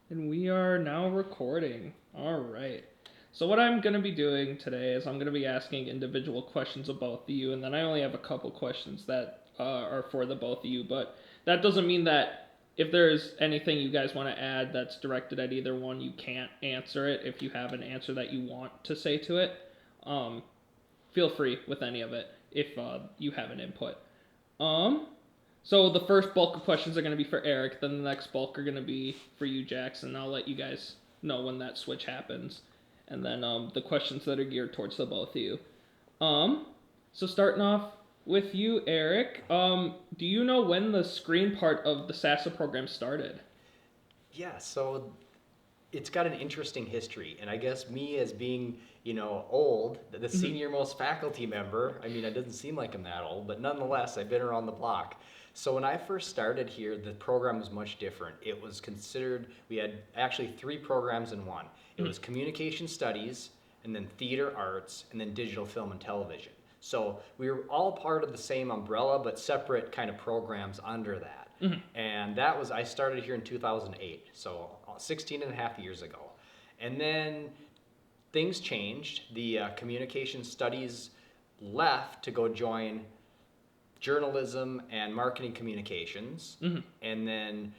And we are now recording. All right. So what I'm going to be doing today is I'm going to be asking individual questions of both of you, and then I only have a couple questions that are for the both of you. But that doesn't mean that if there's anything you guys want to add that's directed at either one, you can't answer it. If you have an answer that you want to say to it, um, feel free with any of it if you have an input. Um, so the first bulk of questions are going to be for Eric. Then the next bulk are going to be for you, Jackson. I'll let you guys know when that switch happens, and then the questions that are geared towards the both of you. Um, so starting off with you, Eric. Do you know when the screen part of the SASA program started? Yeah, so it's got an interesting history, and I guess me as being, old, the senior most faculty member, I mean, it doesn't seem like I'm that old, but nonetheless, I've been around the block. So when I first started here, the program was much different. It was considered, we had actually three programs in one. It was communication studies, and then theater arts, and then digital film and television. So we were all part of the same umbrella, but separate kind of programs under that. And that was, I started here in 2008, so 16 and a half years ago. And then things changed. The communication studies left to go join journalism and marketing communications. And then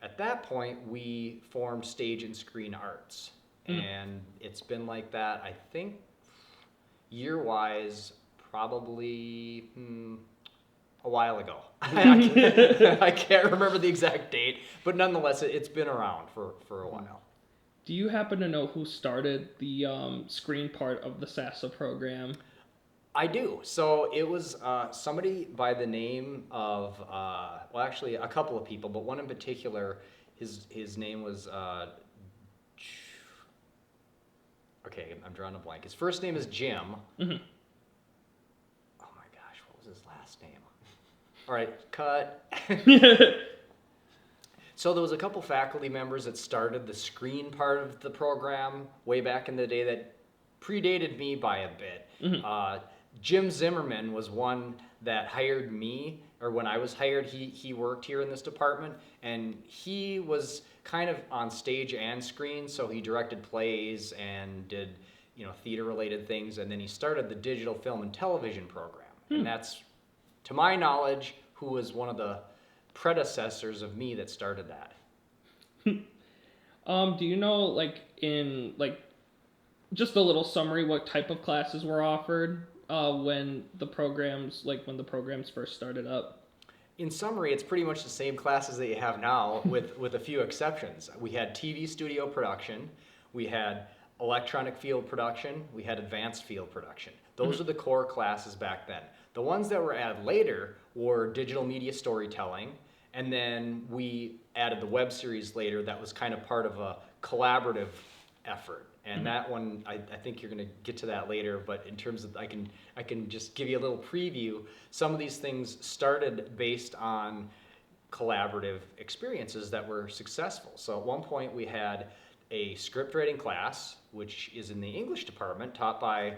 at that point, we formed stage and screen arts. And it's been like that, I think, year-wise, probably a while ago. I can't remember the exact date, but nonetheless, it's been around for a while. Do you happen to know who started the screen part of the SASA program? I do. So it was somebody by the name of, well, actually a couple of people, but one in particular, his name was, okay, I'm drawing a blank. His first name is Jim. Oh my gosh, what was his last name? All right, cut. So there was a couple faculty members that started the screen part of the program way back in the day that predated me by a bit. Jim Zimmerman was one that hired me, or when I was hired, he worked here in this department, and he was kind of on stage and screen, so he directed plays and did theater-related things, and then he started the digital film and television program, and that's, to my knowledge, who was one of the predecessors of me that started that. Do you know, just a little summary, what type of classes were offered when the programs first started up? In summary, it's pretty much the same classes that you have now with a few exceptions. We had TV studio production, we had electronic field production, we had advanced field production. Those are the core classes back then. The ones that were added later were digital media storytelling, and then we added the web series later that was kind of part of a collaborative effort. And that one, I think you're going to get to that later, but in terms of, I can just give you a little preview. Some of these things started based on collaborative experiences that were successful. So at one point we had a script writing class, which is in the English department, taught by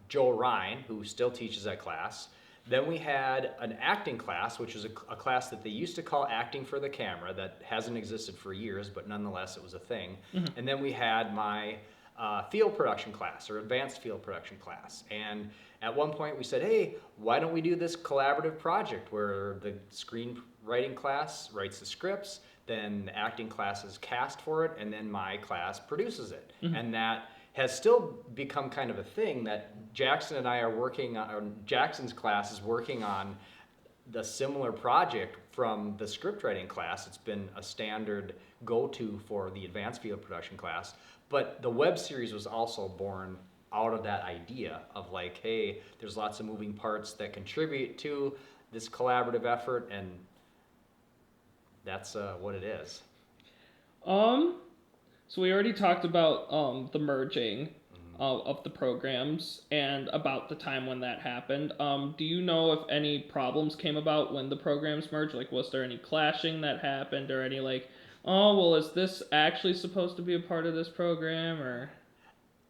Joe Ryan, who still teaches that class. Then we had an acting class, which was a class that they used to call acting for the camera that hasn't existed for years, but nonetheless it was a thing. And then we had my field production class, or advanced field production class. And at one point we said, hey, why don't we do this collaborative project where the screenwriting class writes the scripts, then the acting class is cast for it, and then my class produces it. And that has still become kind of a thing that Jackson and I are working on, or Jackson's class is working on the similar project from the script writing class. It's been a standard go-to for the advanced field production class. But the web series was also born out of that idea of like, hey, there's lots of moving parts that contribute to this collaborative effort, and that's what it is. So we already talked about the merging of the programs and about the time when that happened. Do you know if any problems came about when the programs merged? Like, was there any clashing that happened, or any oh, well, is this actually supposed to be a part of this program, or?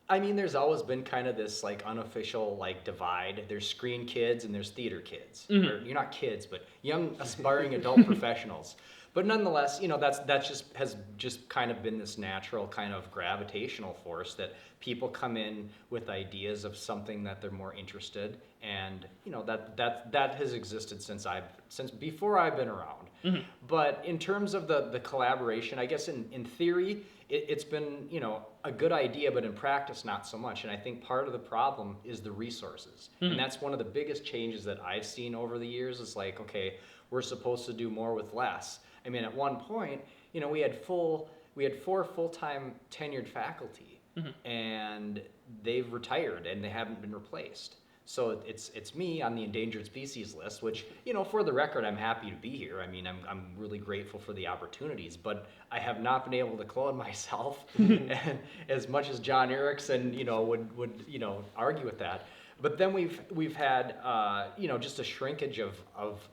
I mean, there's always been kind of this unofficial divide. There's screen kids and there's theater kids. Or, you're not kids, but young aspiring adult professionals. But nonetheless, that's just kind of been this natural kind of gravitational force that people come in with ideas of something that they're more interested, and that has existed since before I've been around. Mhm. But in terms of the collaboration, I guess in theory, it's been, a good idea, but in practice, not so much. And I think part of the problem is the resources. Mhm. And that's one of the biggest changes that I've seen over the years is like, okay, we're supposed to do more with less. I mean, at one point, we had 4 full-time tenured faculty, Mhm. and they've retired and they haven't been replaced. So it's me on the endangered species list, which, for the record, I'm happy to be here. I mean, I'm really grateful for the opportunities, but I have not been able to clone myself, and as much as John Erickson, would argue with that. But then we've had, just a shrinkage of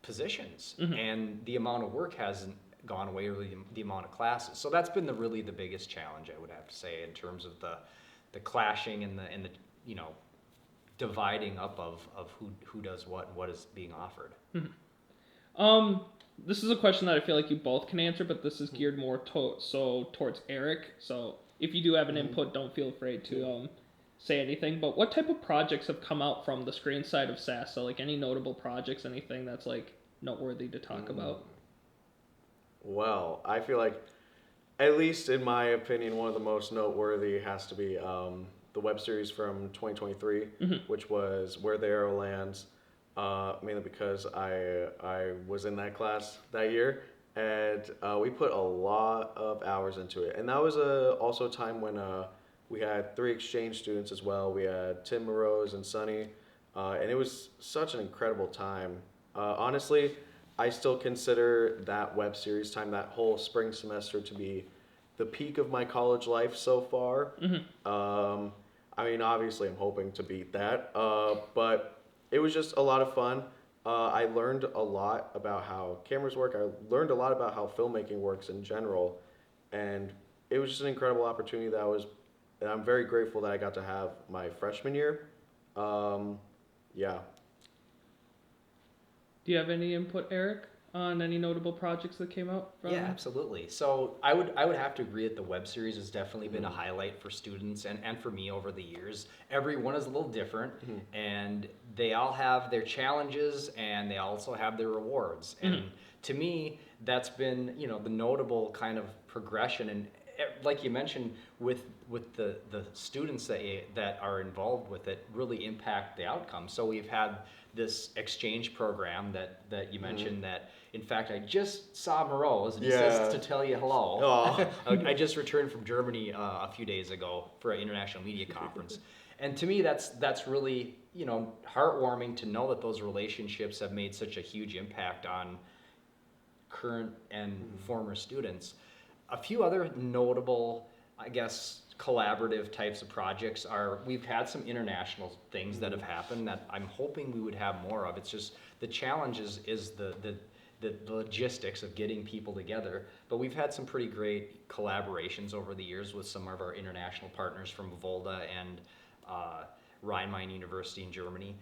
positions, Mhm. and the amount of work hasn't gone away, or the amount of classes. So that's been really the biggest challenge, I would have to say, in terms of the clashing and the dividing up of who does what is being offered. Mhm. This is a question that I feel like you both can answer, but this is geared more towards Eric. So if you do have an input, don't feel afraid to say anything. But what type of projects have come out from the screen side of SASA? Like any notable projects, anything that's like noteworthy to talk about? Well, I feel like, at least in my opinion, one of the most noteworthy has to be the web series from 2023, Mhm. which was Where the Arrow Lands, mainly because I was in that class that year, and we put a lot of hours into it. And that was also a time when we had 3 exchange students as well. We had Tim Morose and Sunny, and it was such an incredible time. Honestly, I still consider that web series time, that whole spring semester, to be the peak of my college life so far. Mhm. I mean, obviously, I'm hoping to beat that, but it was just a lot of fun. I learned a lot about how cameras work. I learned a lot about how filmmaking works in general, and it was just an incredible opportunity and I'm very grateful that I got to have my freshman year. Yeah. Do you have any input, Eric, on any notable projects that came out from? Yeah, absolutely. So I would have to agree that the web series has definitely been a highlight for students and for me over the years. Every one is a little different, and they all have their challenges, and they also have their rewards. And to me, that's been the notable kind of progression. And like you mentioned, with the students that are involved with it, really impact the outcome. So we've had this exchange program that you mentioned that, in fact, I just saw Morose, and he says to tell you hello. Aw. I just returned from Germany a few days ago for an international media conference. And to me, that's really, heartwarming to know that those relationships have made such a huge impact on current and former students. A few other notable, I guess, collaborative types of projects we've had some international things that have happened that I'm hoping we would have more of. It's just the challenge is the logistics of getting people together. But we've had some pretty great collaborations over the years with some of our international partners from Volda and Rhein-Main University in Germany.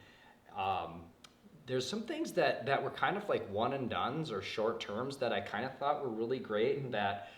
There's some things that were kind of like one and dones or short terms that I kind of thought were really great that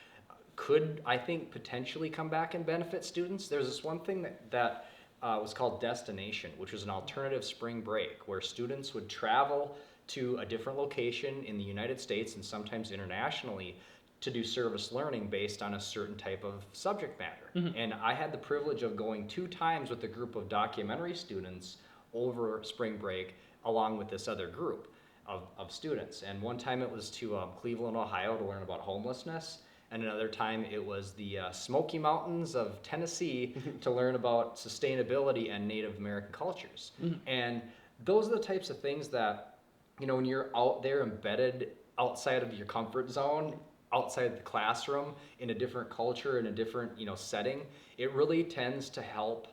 could, I think, potentially come back and benefit students. There's this one thing that was called Destination, which was an alternative spring break where students would travel to a different location in the United States and sometimes internationally to do service learning based on a certain type of subject matter. And I had the privilege of going 2 times with a group of documentary students over spring break along with this other group of students. And one time it was to Cleveland, Ohio to learn about homelessness. And another time it was the Smoky Mountains of Tennessee to learn about sustainability and Native American cultures. And those are the types of things that, when you're out there embedded outside of your comfort zone, outside the classroom, in a different culture, in a different, setting, it really tends to help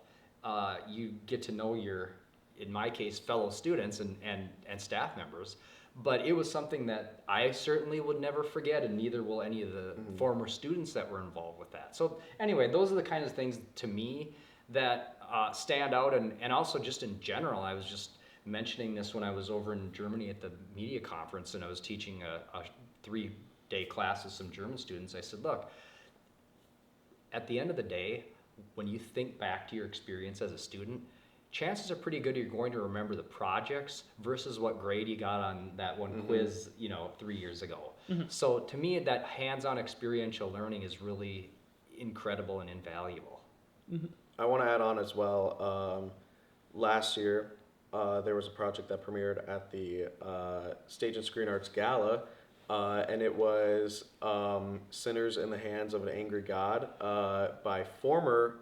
you get to know your, in my case, fellow students and staff members. But it was something that I certainly would never forget, and neither will any of the former students that were involved with that. So anyway, those are the kinds of things to me that stand out, and also just in general. I was just mentioning this when I was over in Germany at the media conference, and I was teaching 3-day class with some German students. I said, look, at the end of the day, when you think back to your experience as a student, chances are pretty good you're going to remember the projects versus what grade you got on that one quiz, 3 years ago. So to me, that hands-on experiential learning is really incredible and invaluable. I want to add on as well. Last year, there was a project that premiered at the Stage and Screen Arts Gala, and it was Sinners in the Hands of an Angry God by former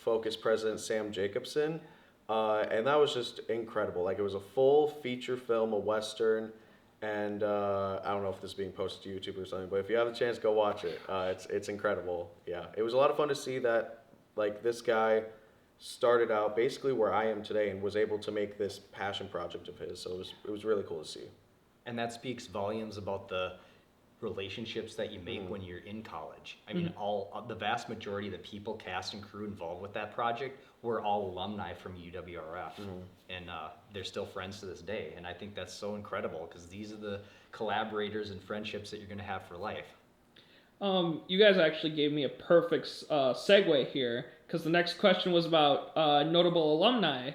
Focus President Sam Jacobson. And that was just incredible. Like, it was a full feature film, a Western, and I don't know if this is being posted to YouTube or something, but if you have the chance, go watch it. It's incredible. Yeah, it was a lot of fun to see that, like, this guy started out basically where I am today and was able to make this passion project of his. So it was really cool to see. And that speaks volumes about the relationships that you make when you're in college. I mean, the vast majority of the people, cast and crew involved with that project were all alumni from UWRF, and they're still friends to this day. And I think that's so incredible because these are the collaborators and friendships that you're going to have for life. You guys actually gave me a perfect segue here, because the next question was about notable alumni.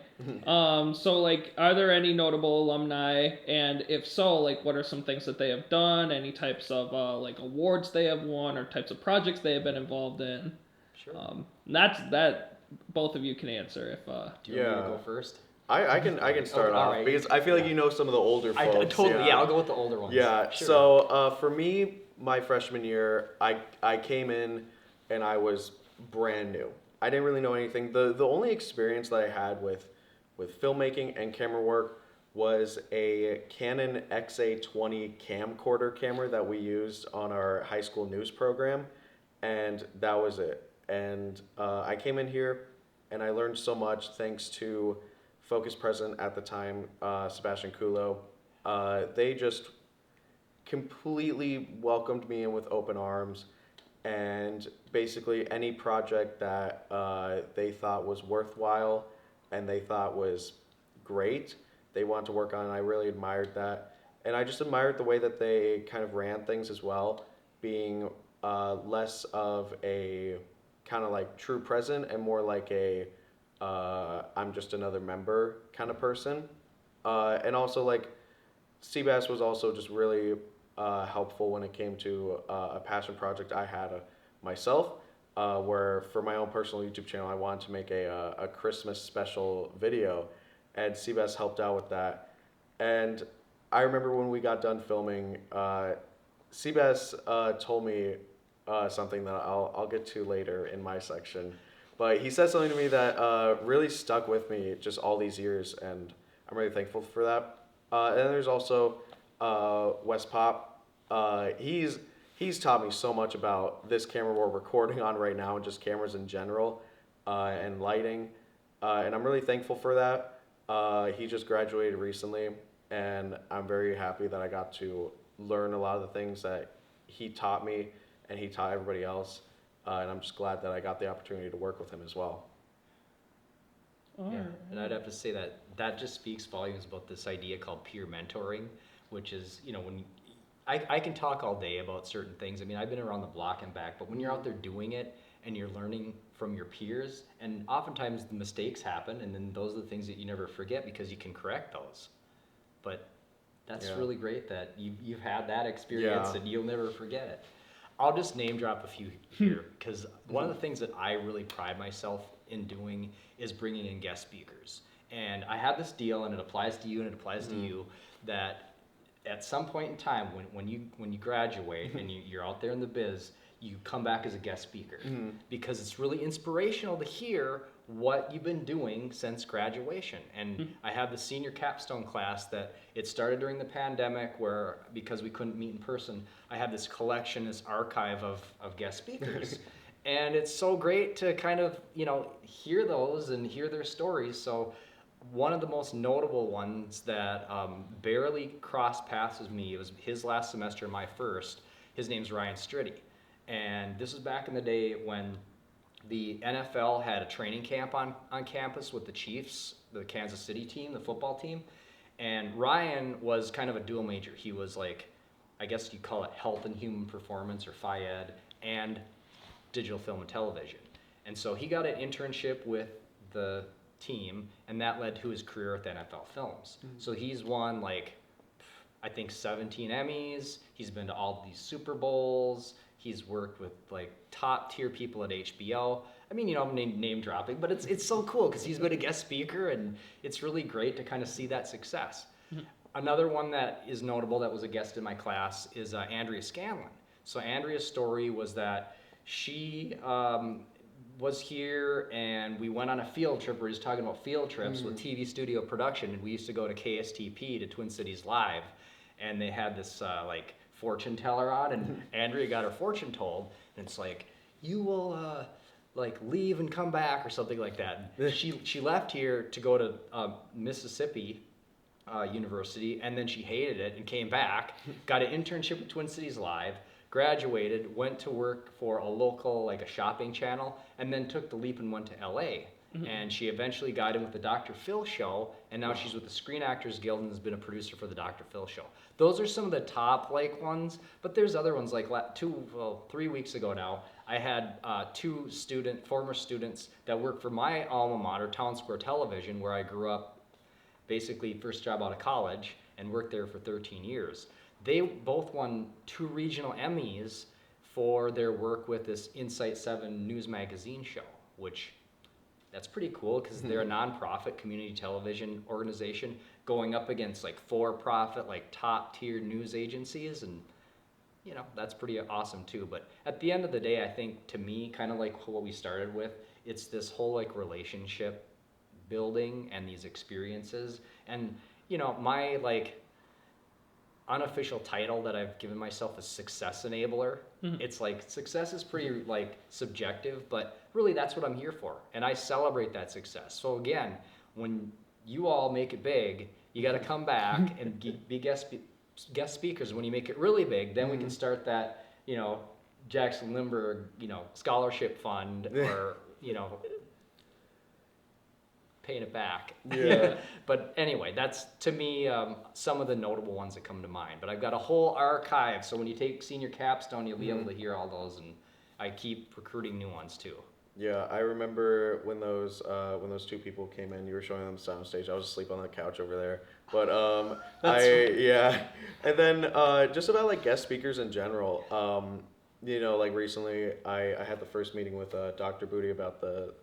So, like, are there any notable alumni? And if so, like, what are some things that they have done? Any types of, like, awards they have won or types of projects they have been involved in? Sure. That both of you can answer if... Do you want me to go first? I can start off right. because I feel like you know some of the older folks. I'll go with the older ones. Yeah, sure. So for me, my freshman year, I came in and I was brand new. I didn't really know anything. The only experience that I had with filmmaking and camera work was a Canon XA20 camcorder camera that we used on our high school news program, and that was it. And I came in here and I learned so much thanks to Focus President at the time, Sebastian Kulo. They just completely welcomed me in with open arms, and basically any project that they thought was worthwhile and they thought was great, they wanted to work on, and I really admired that. And I just admired the way that they kind of ran things as well, being less of a kind of like true president and more like a I'm just another member kind of person. And also, like, Seabass was also just really helpful when it came to a passion project I had myself, where for my own personal YouTube channel, I wanted to make a Christmas special video, and Seabass helped out with that. And I remember when we got done filming, Seabass told me something that I'll get to later in my section. But he said something to me that really stuck with me just all these years, and I'm really thankful for that. And then there's also Wes Pop. He's taught me so much about this camera we're recording on right now and just cameras in general and lighting. And I'm really thankful for that. He just graduated recently, and I'm very happy that I got to learn a lot of the things that he taught me and he taught everybody else. And I'm just glad that I got the opportunity to work with him as well. Yeah, and I'd have to say that just speaks volumes about this idea called peer mentoring, which is, when I can talk all day about certain things. I mean, I've been around the block and back, but when you're out there doing it and you're learning from your peers, and oftentimes the mistakes happen, and then those are the things that you never forget because you can correct those. But that's really great that you've had that experience and you'll never forget it. I'll just name drop a few here, because one of the things that I really pride myself in doing is bringing in guest speakers. And I have this deal, and it applies to you and it applies to you, that at some point in time when you graduate and you're out there in the biz, you come back as a guest speaker, because it's really inspirational to hear what you've been doing since graduation. And I have the senior capstone class that it started during the pandemic, where because we couldn't meet in person, I have this collection, this archive of guest speakers. And it's so great to kind of, hear those and hear their stories. So one of the most notable ones that barely crossed paths with me, it was his last semester, my first. His name's Ryan Stritty. And this was back in the day when the NFL had a training camp on campus with the Chiefs, the Kansas City team, the football team. And Ryan was kind of a dual major. He was like I guess you call it health and human performance, or FIED, and digital film and television. And so he got an internship with the team, and that led to his career with NFL Films. So he's won like, I think 17 Emmys. He's been to all these Super Bowls. He's worked with like top tier people at HBO. I mean, I'm name dropping, but it's so cool because he's been a guest speaker, and it's really great to kind of see that success. Another one that is notable that was a guest in my class is Andrea Scanlon. So Andrea's story was that she was here, and we went on a field trip where he's talking about field trips with TV studio production, and we used to go to KSTP, to Twin Cities Live, and they had this like fortune teller on, and Andrea got her fortune told, and it's like, you will like leave and come back or something like that. She left here to go to Mississippi University, and then she hated it and came back, got an internship with Twin Cities Live, graduated, went to work for a local, like a shopping channel, and then took the leap and went to LA. And she eventually got in with the Dr. Phil show, and now she's with the Screen Actors Guild and has been a producer for the Dr. Phil show. Those are some of the top like ones, but there's other ones like 3 weeks ago now, I had two former students that work for my alma mater, Town Square Television, where I grew up, basically first job out of college, and worked there for 13 years. They both won 2 regional Emmys for their work with this Insight 7 news magazine show, which that's pretty cool because they're a nonprofit community television organization going up against like for-profit, like top tier news agencies, and that's pretty awesome too. But at the end of the day, I think to me, kind of like what we started with, it's this whole like relationship building and these experiences. And my like unofficial title that I've given myself is success enabler. It's like success is pretty like subjective, but really that's what I'm here for, and I celebrate that success. So again, when you all make it big, you got to come back and be guest speakers. When you make it really big, then we can start that Jackson Limberg scholarship fund, or paying it back. Yeah. But anyway, that's to me some of the notable ones that come to mind. But I've got a whole archive, so when you take senior capstone, you'll be able to hear all those, and I keep recruiting new ones too. Yeah, I remember when those 2 people came in, you were showing them the soundstage. I was asleep on the couch over there. But and then just about like guest speakers in general. Like recently, I had the first meeting with Dr. Booty about the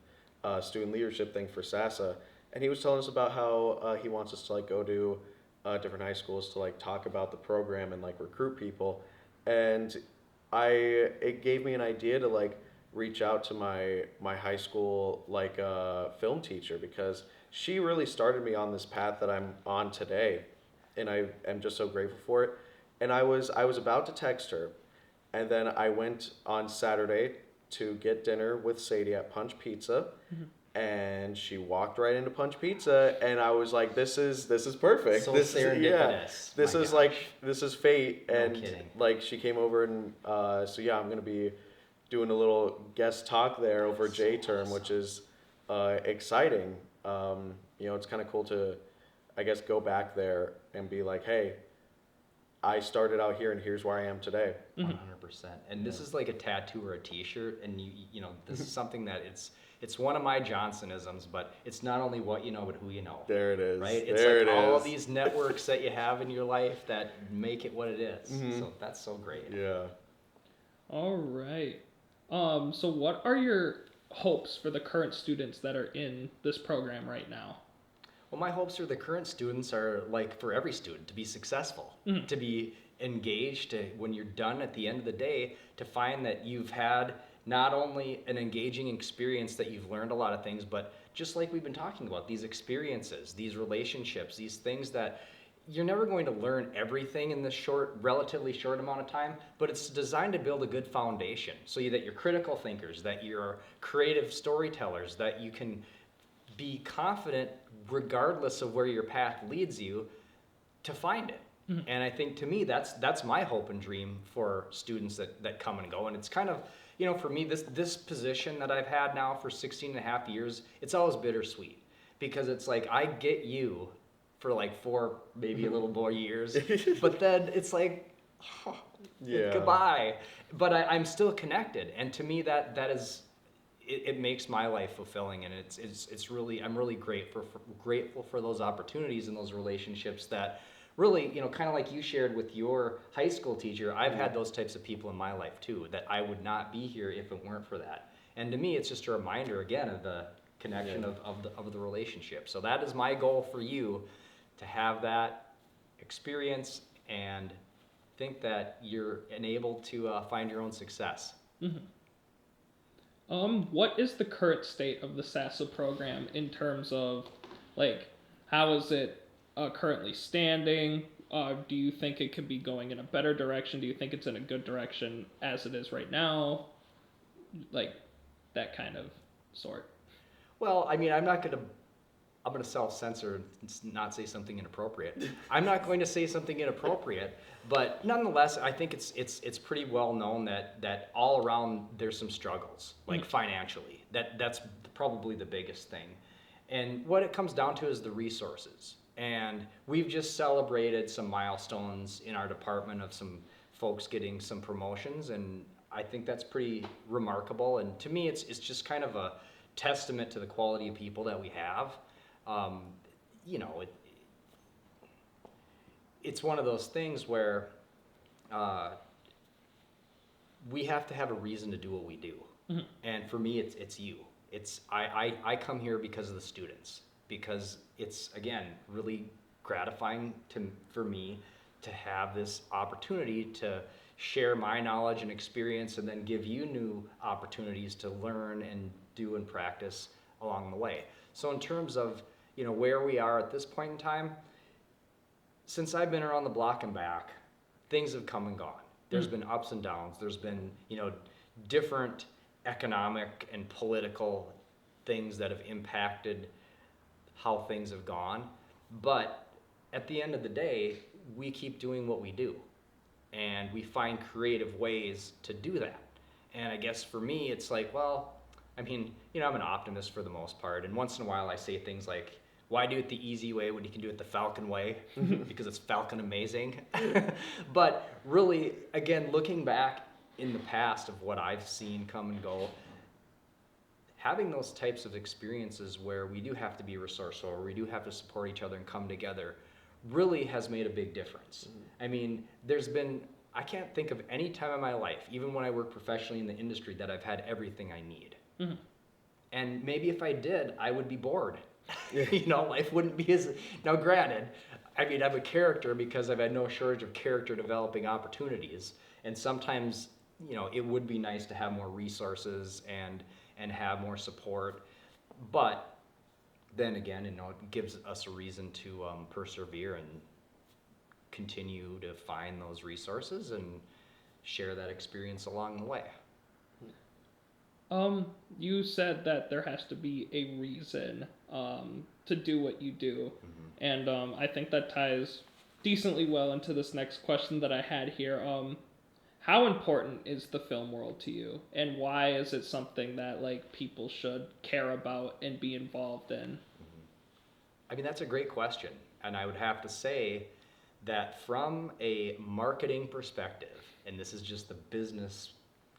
student leadership thing for SASA, and he was telling us about how he wants us to like go to different high schools to like talk about the program and like recruit people, and it gave me an idea to like reach out to my high school like film teacher, because she really started me on this path that I'm on today, and I am just so grateful for it. And I was about to text her, and then I went on Saturday to get dinner with Sadie at Punch Pizza, and she walked right into Punch Pizza, and I was like, this is perfect. So this serendipitous. This is fate. No And kidding. like she came over, and so yeah, I'm gonna be doing a little guest talk there over J-term, which is exciting. It's kind of cool to, I guess, go back there and be like, hey, I started out here, and here's where I am today. 100%. And this is like a tattoo or a T-shirt, and this is something that it's one of my Johnsonisms, but it's not only what you know, but who you know. There it is. Right? It's there like it all is. these networks that you have in your life that make it what it is. So that's so great. Yeah. All right. So what are your hopes for the current students that are in this program right now? Well, my hopes for the current students are, like for every student, to be successful, to be engaged, when you're done at the end of the day, to find that you've had not only an engaging experience, that you've learned a lot of things, but just like we've been talking about, these experiences, these relationships, these things that you're never going to learn everything in this relatively short amount of time, but it's designed to build a good foundation so that you're critical thinkers, that you're creative storytellers, that you can be confident regardless of where your path leads you to find it. And I think to me, that's my hope and dream for students that come and go. And it's kind of, for me, this position that I've had now for 16 and a half years, it's always bittersweet, because it's like I get you for like 4, maybe a little more years, but then it's like Yeah. goodbye. But I'm still connected, and to me that is it makes my life fulfilling, and it's really, I'm really grateful for those opportunities and those relationships that really, kind of like you shared with your high school teacher. I've had those types of people in my life too, that I would not be here if it weren't for that. And to me, it's just a reminder again of the connection of the relationship. So that is my goal for you, to have that experience and think that you're enabled to find your own success. What is the current state of the SASA program in terms of, like, how is it currently standing? Do you think it could be going in a better direction? Do you think it's in a good direction as it is right now? Like, that kind of sort. Well, I mean, I'm gonna self-censor and not say something inappropriate. I'm not going to say something inappropriate, but nonetheless, I think it's pretty well known that all around there's some struggles, like financially. That's probably the biggest thing. And what it comes down to is the resources. And we've just celebrated some milestones in our department of some folks getting some promotions, and I think that's pretty remarkable. And to me, it's just kind of a testament to the quality of people that we have. You know, it's one of those things where we have to have a reason to do what we do. And for me, it's you. I come here because of the students, because it's, again, really gratifying for me to have this opportunity to share my knowledge and experience, and then give you new opportunities to learn and do and practice along the way. So in terms of, where we are at this point in time, since I've been around the block and back, things have come and gone. There's been ups and downs. There's been, different economic and political things that have impacted how things have gone. But at the end of the day, we keep doing what we do, and we find creative ways to do that. And I guess for me, it's like, well, I mean, I'm an optimist for the most part, and once in a while I say things like, why do it the easy way when you can do it the Falcon way? Because it's Falcon amazing. But really, again, looking back in the past of what I've seen come and go, having those types of experiences where we do have to be resourceful, or we do have to support each other and come together, really has made a big difference. I mean, I can't think of any time in my life, even when I work professionally in the industry, that I've had everything I need. And maybe if I did, I would be bored. Life wouldn't be as, now granted, I mean, I'm a character because I've had no shortage of character developing opportunities. And sometimes, it would be nice to have more resources and have more support. But then again, it gives us a reason to persevere and continue to find those resources and share that experience along the way. You said that there has to be a reason to do what you do, and I think that ties decently well into this next question that I had here. How important is the film world to you, and why is it something that people should care about and be involved in? I mean, that's a great question, and I would have to say that from a marketing perspective, and this is just the business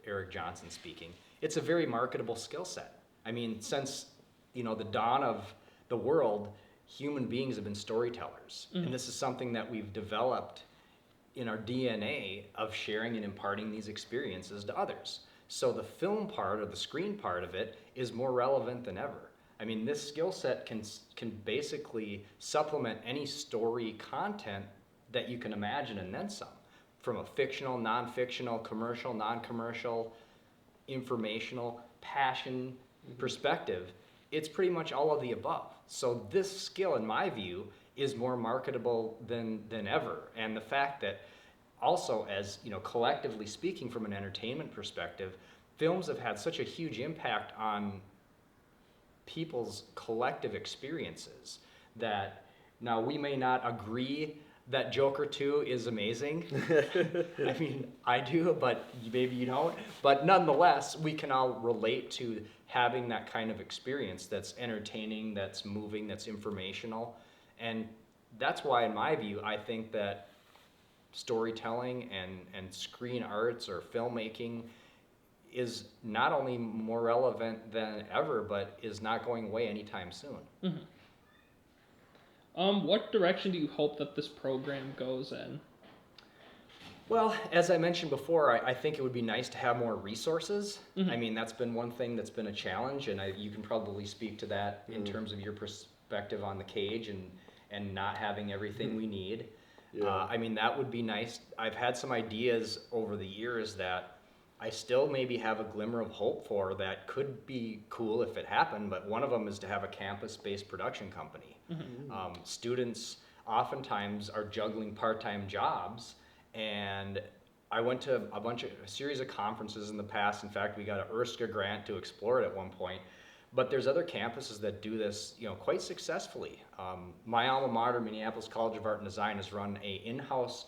Erik Johnson speaking, it's a very marketable skill set. I mean, since the dawn of the world, human beings have been storytellers, and this is something that we've developed in our DNA of sharing and imparting these experiences to others. So the film part or the screen part of it is more relevant than ever. I mean, this skill set can basically supplement any story content that you can imagine, and then some, from a fictional, non-fictional, commercial, non-commercial, informational, passion perspective. It's pretty much all of the above. So this skill, in my view, is more marketable than ever. And the fact that also, as collectively speaking, from an entertainment perspective, films have had such a huge impact on people's collective experiences that now we may not agree that Joker 2 is amazing. I mean, I do, but maybe you don't. But nonetheless, we can all relate to having that kind of experience that's entertaining, that's moving, that's informational. And that's why, in my view, I think that storytelling and screen arts or filmmaking is not only more relevant than ever, but is not going away anytime soon. What direction do you hope that this program goes in? Well, as I mentioned before, I think it would be nice to have more resources. I mean, that's been one thing that's been a challenge, and you can probably speak to that in terms of your perspective on the cage and not having everything we need. Yeah. I mean, that would be nice. I've had some ideas over the years that I still maybe have a glimmer of hope for that could be cool if it happened, but one of them is to have a campus-based production company. Students oftentimes are juggling part-time jobs, and I went to a series of conferences in the past. In fact, we got an ERSCA grant to explore it at one point. But there's other campuses that do this, quite successfully. My alma mater, Minneapolis College of Art and Design, has run a in-house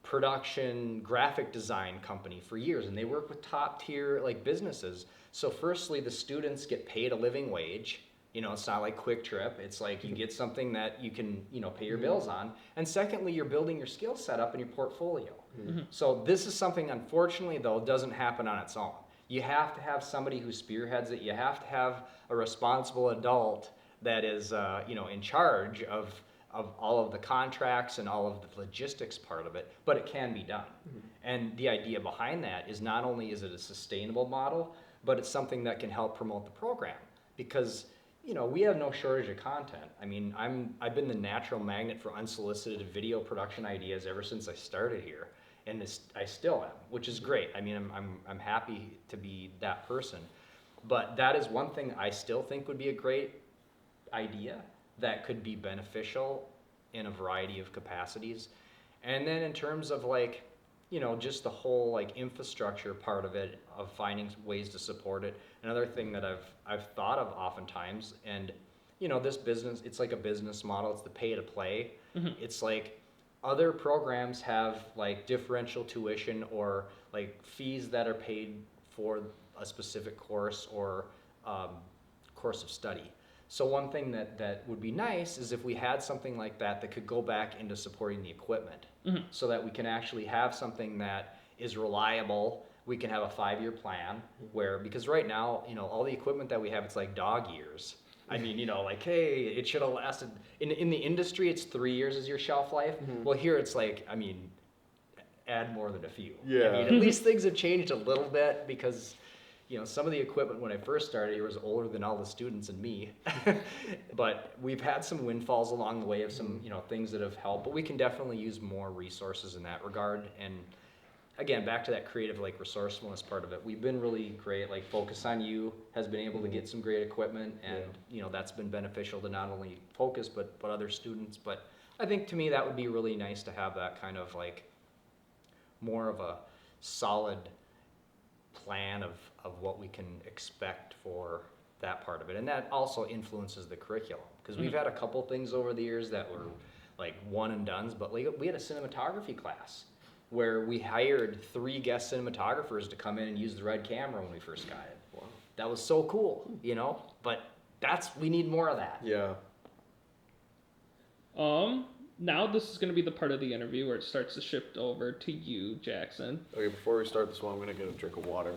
production graphic design company for years, and they work with top tier businesses. So firstly, the students get paid a living wage. It's not like Quick Trip. It's like you get something that you can pay your bills on. And secondly, you're building your skill set up in your portfolio. So this is something, unfortunately, though, doesn't happen on its own. You have to have somebody who spearheads it. You have to have a responsible adult that is in charge of all of the contracts and all of the logistics part of it, but it can be done. And the idea behind that is not only is it a sustainable model, but it's something that can help promote the program, because we have no shortage of content. I mean, I've been the natural magnet for unsolicited video production ideas ever since I started here, and I still am, which is great. I mean, I'm happy to be that person, but that is one thing I still think would be a great idea that could be beneficial in a variety of capacities. And then in terms of just the whole infrastructure part of it, of finding ways to support it. Another thing that I've thought of oftentimes, and this business, it's like a business model. It's the pay to play. It's like other programs have differential tuition or fees that are paid for a specific course or course of study. So one thing that would be nice is if we had something like that could go back into supporting the equipment, so that we can actually have something that is reliable. We can have a 5-year plan because right now, all the equipment that we have, it's like dog years. I mean, hey, it should have lasted. In the industry, it's 3 years is your shelf life. Well, here it's add more than a few. Yeah. I mean, at least things have changed a little bit because some of the equipment when I first started here was older than all the students and me. But we've had some windfalls along the way of some, things that have helped. But we can definitely use more resources in that regard. And again, back to that creative resourcefulness part of it. We've been really great. Focus on You has been able to get some great equipment, and that's been beneficial to not only Focus but other students. But I think to me that would be really nice to have that kind of more of a solid plan of what we can expect for that part of it. And that also influences the curriculum, because we've had a couple things over the years that were one and dones, but we had a cinematography class where we hired 3 guest cinematographers to come in and use the Red camera when we first got it. Wow. That was so cool, but we need more of that. Yeah. Now this is going to be the part of the interview where it starts to shift over to you, Jackson. Okay, before we start this one, I'm going to get a drink of water.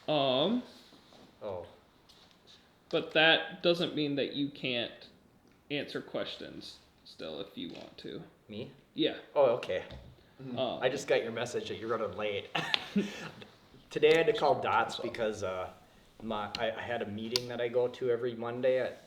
Oh. But that doesn't mean that you can't answer questions still if you want to. Me? Yeah. Oh, okay. I just got your message that you're running late. Today I had to call Dots because I had a meeting that I go to every Monday at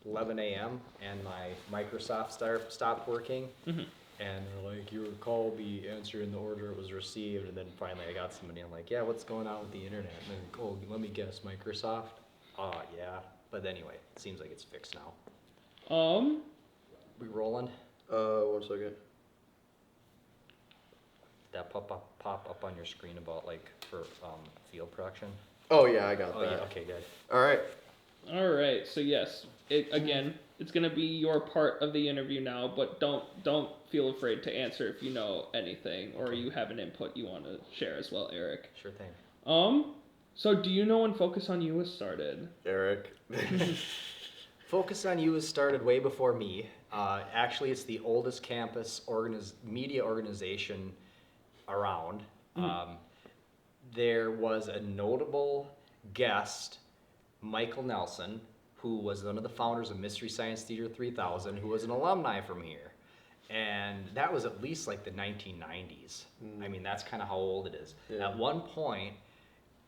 11 a.m. and my Microsoft stopped working. And they're like, your call will be answered in the order it was received. And then finally I got somebody. I'm like, yeah, what's going on with the internet? And they're like, oh, let me guess, Microsoft? Oh, yeah. But anyway, it seems like it's fixed now. We rolling? 1 second. That pop up on your screen about for field production? Oh yeah, I got Oh that. yeah, okay, good. All right. All right. So yes, it's going to be your part of the interview now, but don't feel afraid to answer if you know anything or you have an input you want to share as well, Eric. Sure thing. So do you know when Focus on You was started? Eric. Focus on You was started way before me. Actually, it's the oldest campus media organization around. There was a notable guest, Michael Nelson, who was one of the founders of Mystery Science Theater 3000, who was an alumni from here. And that was at least like the 1990s. I mean, that's kind of how old it is. Yeah. At one point,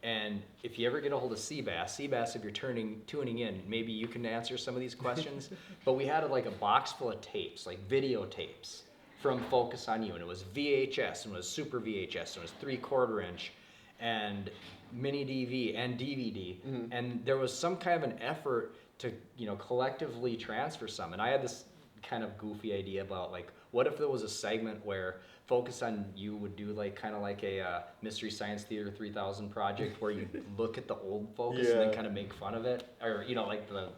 and if you ever get a hold of Seabass, if you're tuning in, maybe you can answer some of these questions. But we had like a box full of tapes, like videotapes from Focus on You. And it was VHS, and it was Super VHS, and it was 3/4 inch, and mini DV and DVD. And there was some kind of an effort to, collectively transfer some. And I had this kind of goofy idea about like, what if there was a segment where Focus on You would do like kind of like a Mystery Science Theater 3000 project where you look at the old Focus and then kind of make fun of it, or like the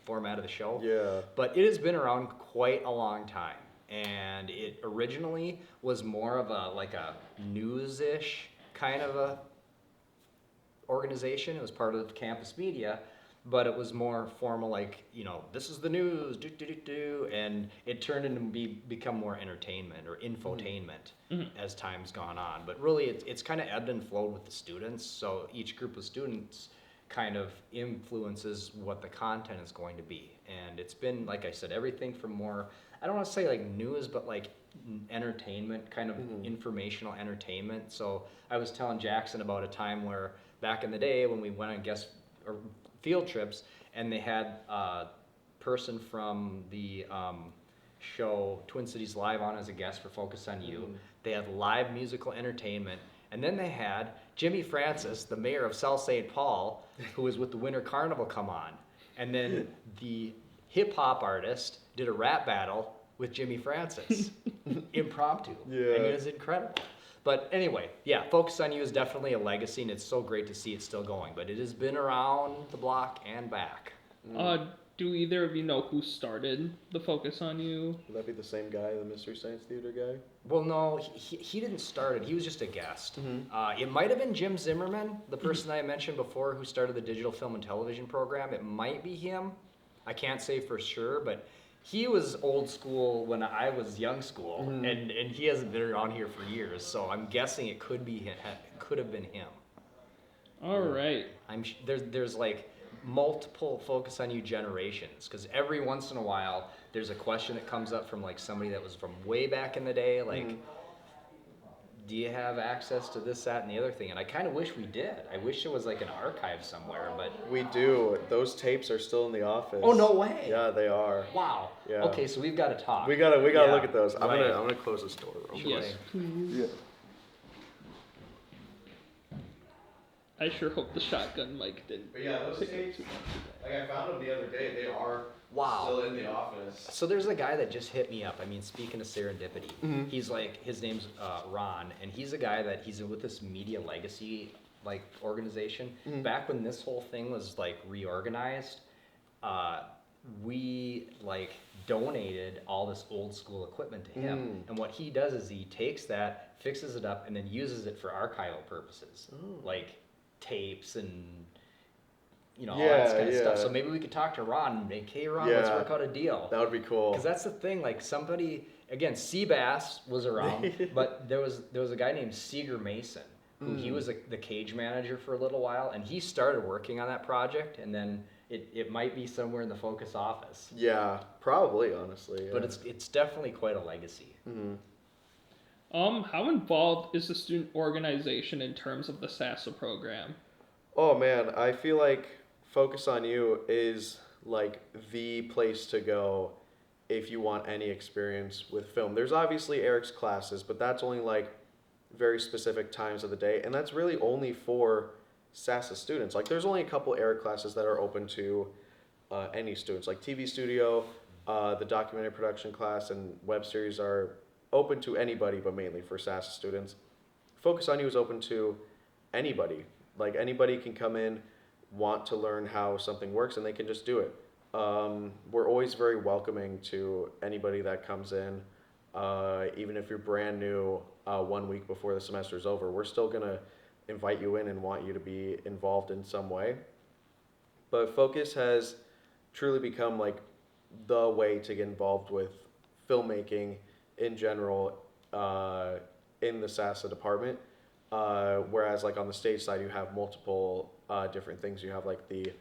format of the show. Yeah. But it has been around quite a long time, and it originally was more of a news-ish kind of a organization. It was part of campus media, but it was more formal, like, this is the news, and it turned into become more entertainment or infotainment as time's gone on. But really, it's kind of ebbed and flowed with the students, so each group of students kind of influences what the content is going to be. And it's been, like I said, everything from more, I don't want to say like news, but like entertainment, kind of informational entertainment. So I was telling Jackson about a time where back in the day when we went on guest or field trips, and they had a person from the show Twin Cities Live on as a guest for Focus on You. They had live musical entertainment, and then they had Jimmy Francis, the mayor of South St. Paul, who was with the Winter Carnival, come on. And then the hip-hop artist did a rap battle with Jimmy Francis, impromptu. Yeah. I mean, it's incredible. But anyway, yeah, Focus on You is definitely a legacy, and it's so great to see it still going. But it has been around the block and back. Do either of you know who started the Focus on You? Would that be the same guy, the Mystery Science Theater guy? Well, no, he didn't start it. He was just a guest. It might have been Jim Zimmerman, the person I mentioned before who started the digital film and television program. It might be him. I can't say for sure, but he was old school when I was young school, and he hasn't been around here for years, so I'm guessing it could be him. It could have been him. All right. There's like multiple Focus on You generations, because every once in a while there's a question that comes up from like somebody that was from way back in the day, like, do you have access to this, that, and the other thing? And I kind of wish we did. I wish there was like an archive somewhere, but We do. Those tapes are still in the office. oh, no way. Yeah, they are. Wow. Yeah. Okay, so we've got to talk. We gotta Yeah, look at those. I'm right. gonna close this door real quick. Yes. Yeah. I sure hope the shotgun mic didn't. But yeah, those pick up tapes, too much. like I found them the other day. They are Wow. still in the office. So there's a guy that just hit me up. I mean, speaking of serendipity, he's like, his name's Ron, and he's a guy that he's with this media legacy like organization. Back when this whole thing was like reorganized, we like donated all this old school equipment to him. And what he does is he takes that, fixes it up, and then uses it for archival purposes, like tapes and all that kind of stuff. So maybe we could talk to Ron and make, hey Ron, let's Yeah. work out a deal. That would be cool. Because that's the thing, like somebody, again, Seabass was around, but there was a guy named Seeger Mason, who he was the cage manager for a little while, and he started working on that project, and then it might be somewhere in the Focus office. Yeah, probably, honestly. Yeah. But it's definitely quite a legacy. How involved is the student organization in terms of the SASA program? Oh man, I feel like Focus on You is like the place to go if you want any experience with film. There's obviously Erik's classes, but that's only like very specific times of the day, and that's really only for SASA students. Like there's only a couple Erik classes that are open to any students, like TV studio, the documentary production class, and web series are open to anybody, but mainly for SASA students. Focus on You is open to anybody. Like anybody can come in, want to learn how something works, and they can just do it. We're always very welcoming to anybody that comes in, even if you're brand new 1 week before the semester is over. We're still gonna invite you in and want you to be involved in some way. But Focus has truly become like the way to get involved with filmmaking in general in the SASA department. Whereas like on the stage side, you have multiple different things. You have like the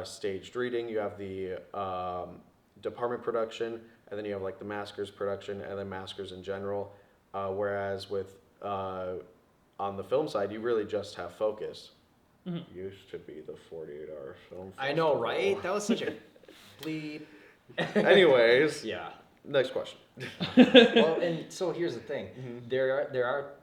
staged reading, you have the department production, and then you have like the maskers production, and then maskers in general. Whereas with on the film side, you really just have focus. Used to be the 48-hour film festival. I know, right? That was such a bleep. Anyways, Yeah. next question. Well, and so here's the thing. There are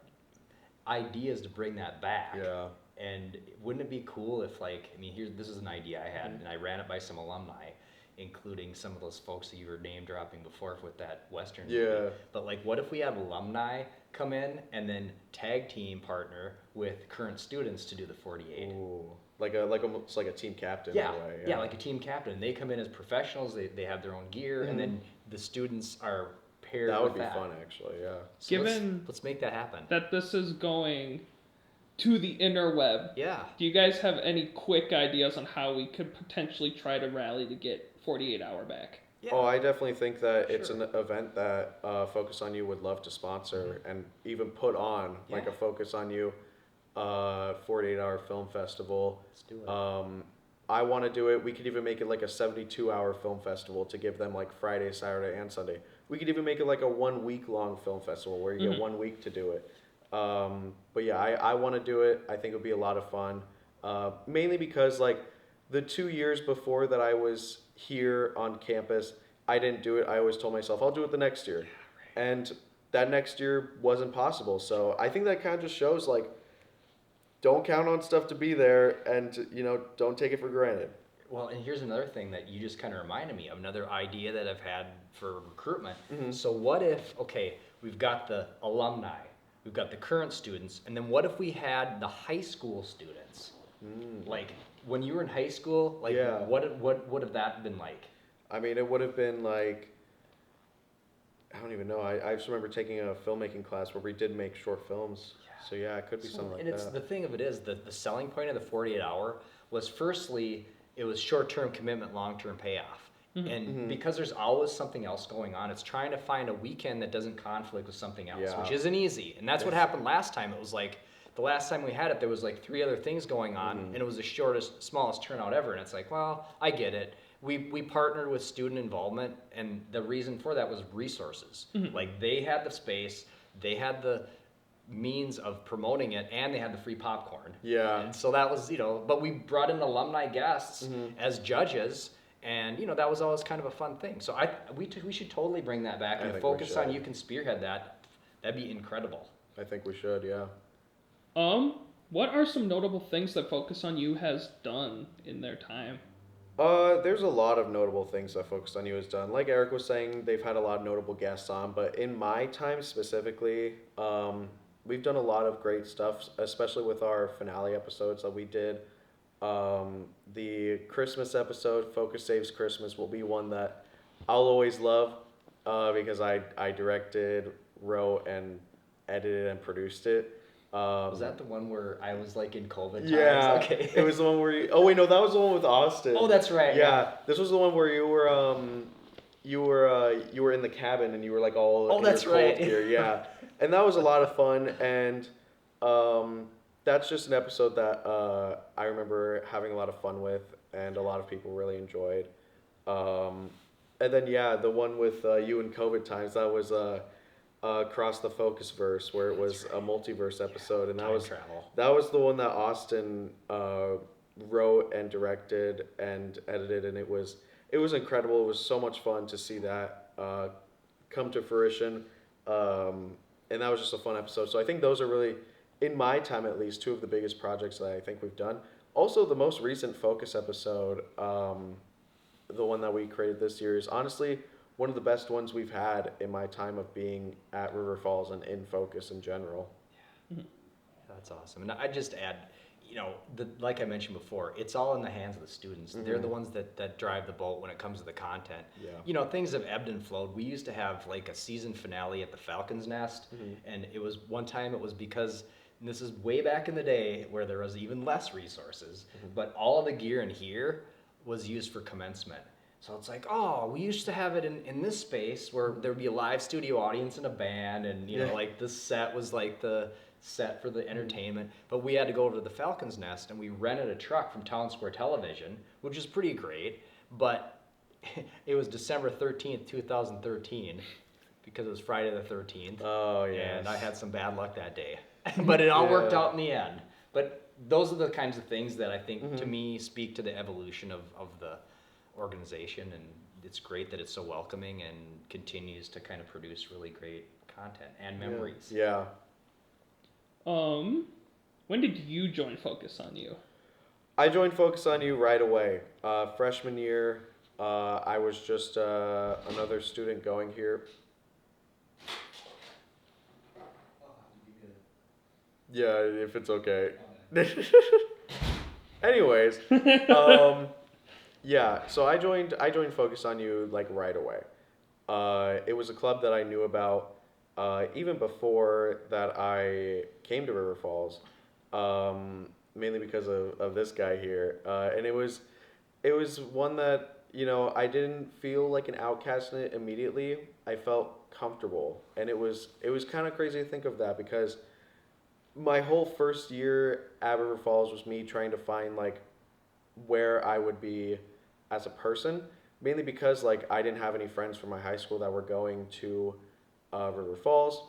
ideas to bring that back. Yeah. And wouldn't it be cool if, like, I mean, this is an idea I had, and I ran it by some alumni, including some of those folks that you were name dropping before with that Western movie. But like, what if we have alumni come in and then tag team partner with current students to do the 48? Ooh. Like almost like a team captain Yeah, in a way. yeah, like a team captain. They come in as professionals. They have their own gear, and then the students are paired. That would with be fun, actually. Yeah. So Given let's make that happen. that this is going to the interweb, Yeah. do you guys have any quick ideas on how we could potentially try to rally to get 48 Hour back? Yeah. Oh, I definitely think that it's Sure. an event that Focus on You would love to sponsor and even put on, like Yeah. a Focus on You 48-hour film festival. Let's do it. I want to do it. We could even make it like a 72-hour film festival to give them like Friday, Saturday, and Sunday. We could even make it like a 1 week long film festival where you get 1 week to do it. But yeah, I want to do it. I think it would be a lot of fun. Mainly because like the 2 years before that I was here on campus, I didn't do it. I always told myself I'll do it the next year. And that next year wasn't possible. So I think that kind of just shows like, don't count on stuff to be there, and don't take it for granted. Well, and here's another thing that you just kind of reminded me of, another idea that I've had for recruitment. So what if, okay, we've got the alumni, we've got the current students, and then what if we had the high school students? Like, when you were in high school, like, Yeah. what would have that been like? I mean, it would have been like, I don't even know. I just remember taking a filmmaking class where we did make short films. So yeah, it could be something like And it's that. the thing of it is the selling point of the 48 hour was, firstly, it was short-term commitment, long-term payoff. And because there's always something else going on, it's trying to find a weekend that doesn't conflict with something else, Yeah. which isn't easy. And that's what happened last time. It was like, the last time we had it, there was like 3 other things going on, and it was the shortest, smallest turnout ever. And it's like, well, I get it. We partnered with student involvement, and the reason for that was resources. Like, they had the space, they had the means of promoting it, and they had the free popcorn. Yeah. And so that was, but we brought in alumni guests as judges, and that was always kind of a fun thing. So we should totally bring that back, I and think Focus we on should. You can spearhead that. That'd be incredible. I think we should, yeah. What are some notable things that Focus on You has done in their time? There's a lot of notable things that Focus on You has done. Like Eric was saying, they've had a lot of notable guests on, but in my time specifically, we've done a lot of great stuff, especially with our finale episodes that we did. The Christmas episode, Focus Saves Christmas, will be one that I'll always love because I directed, wrote, and edited and produced it. Was that the one where I was like in COVID times? Yeah, Okay. it was the one where oh wait, no, that was the one with Austin. Oh, that's right. Yeah, this was the one where you were in the cabin and you were like all in that's your cold right. gear. Yeah, and that was a lot of fun, and that's just an episode that I remember having a lot of fun with, and a lot of people really enjoyed. And then yeah, the one with you in COVID times, that was Across the Focus Verse, where it was a multiverse episode, and Time travel. that was the one that Austin wrote and directed and edited, and it was incredible. It was so much fun to see that come to fruition, and that was just a fun episode. So I think those are really, in my time at least, 2 of the biggest projects that I think we've done. Also, the most recent Focus episode, the one that we created this year, is honestly one of the best ones we've had in my time of being at River Falls and in Focus in general. That's awesome. And I'd just add, like I mentioned before, it's all in the hands of the students. They're the ones that drive the boat when it comes to the content. Yeah. Things have ebbed and flowed. We used to have like a season finale at the Falcon's Nest, and it was one time it was because, and this is way back in the day where there was even less resources, but all of the gear in here was used for commencement. So it's like, oh, we used to have it in this space where there'd be a live studio audience and a band, and like the set was like the set for the entertainment. But we had to go over to the Falcon's Nest, and we rented a truck from Town Square Television, which is pretty great. But it was December 13th, 2013, because it was Friday the 13th. Oh, yes. And I had some bad luck that day. But it all worked out in the end. But those are the kinds of things that I think, to me, speak to the evolution of the organization, and it's great that it's so welcoming and continues to kind of produce really great content and memories. Yeah. When did you join Focus on You? I joined Focus on You right away. Freshman year, I was just another student going here. Yeah, if it's okay. Anyways, yeah, so I joined Focus on You like right away. It was a club that I knew about even before that I came to River Falls, mainly because of this guy here. And it was one that, I didn't feel like an outcast in it immediately. I felt comfortable, and it was kind of crazy to think of that, because my whole first year at River Falls was me trying to find like where I would be as a person, mainly because like I didn't have any friends from my high school that were going to River Falls,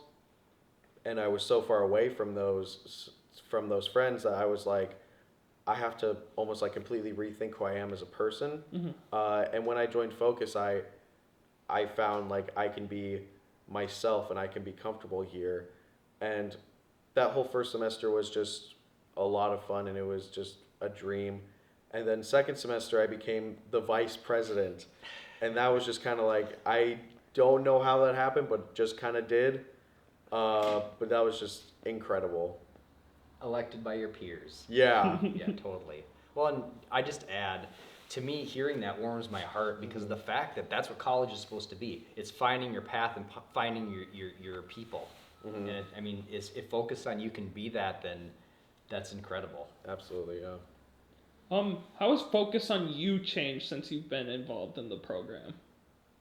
and I was so far away from those friends that I was like, I have to almost like completely rethink who I am as a person. And when I joined Focus, I found like I can be myself and I can be comfortable here, and that whole first semester was just a lot of fun, and it was just a dream. And then second semester, I became the vice president, and that was just kind of like, I don't know how that happened, but just kind of did. But that was just incredible. Elected by your peers. Yeah. Yeah, totally. Well, and I just add, to me, hearing that warms my heart, because of the fact that that's what college is supposed to be. It's finding your path and finding your people. And if Focus on You can be that, then that's incredible. Absolutely, yeah. How has Focus on You changed since you've been involved in the program?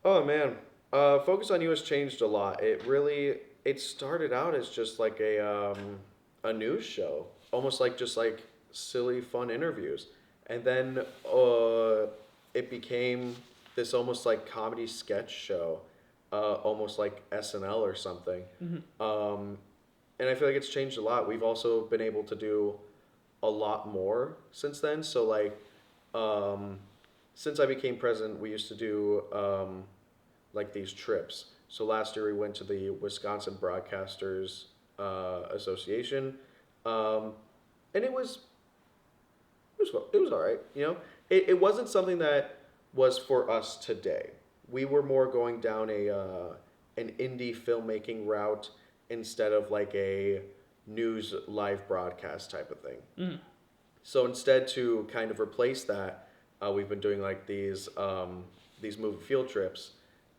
Oh man, Focus on You has changed a lot. It started out as just like a news show, almost like just like silly fun interviews, and then it became this almost like comedy sketch show, almost like SNL or something. And I feel like it's changed a lot. We've also been able to do a lot more since then. So like, since I became president, we used to do like these trips. So last year we went to the Wisconsin Broadcasters Association, and it was all right. It wasn't something that was for us today. We were more going down an indie filmmaking route instead of like a news live broadcast type of thing. So instead, to kind of replace that, we've been doing like these movie field trips,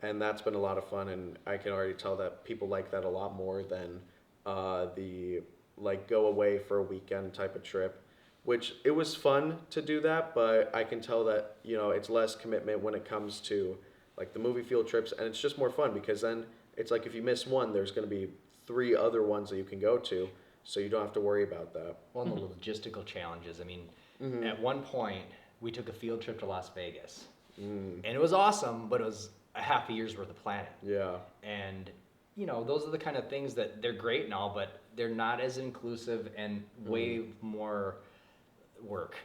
and that's been a lot of fun. And I can already tell that people like that a lot more than the like go away for a weekend type of trip, which it was fun to do that, but I can tell that it's less commitment when it comes to like the movie field trips, and it's just more fun because then it's like if you miss one, there's going to be 3 other ones that you can go to, so you don't have to worry about that. Well, and the logistical challenges. I mean, at one point, we took a field trip to Las Vegas. And it was awesome, but it was a half a year's worth of planning. Yeah. And, those are the kind of things that they're great and all, but they're not as inclusive and way more work.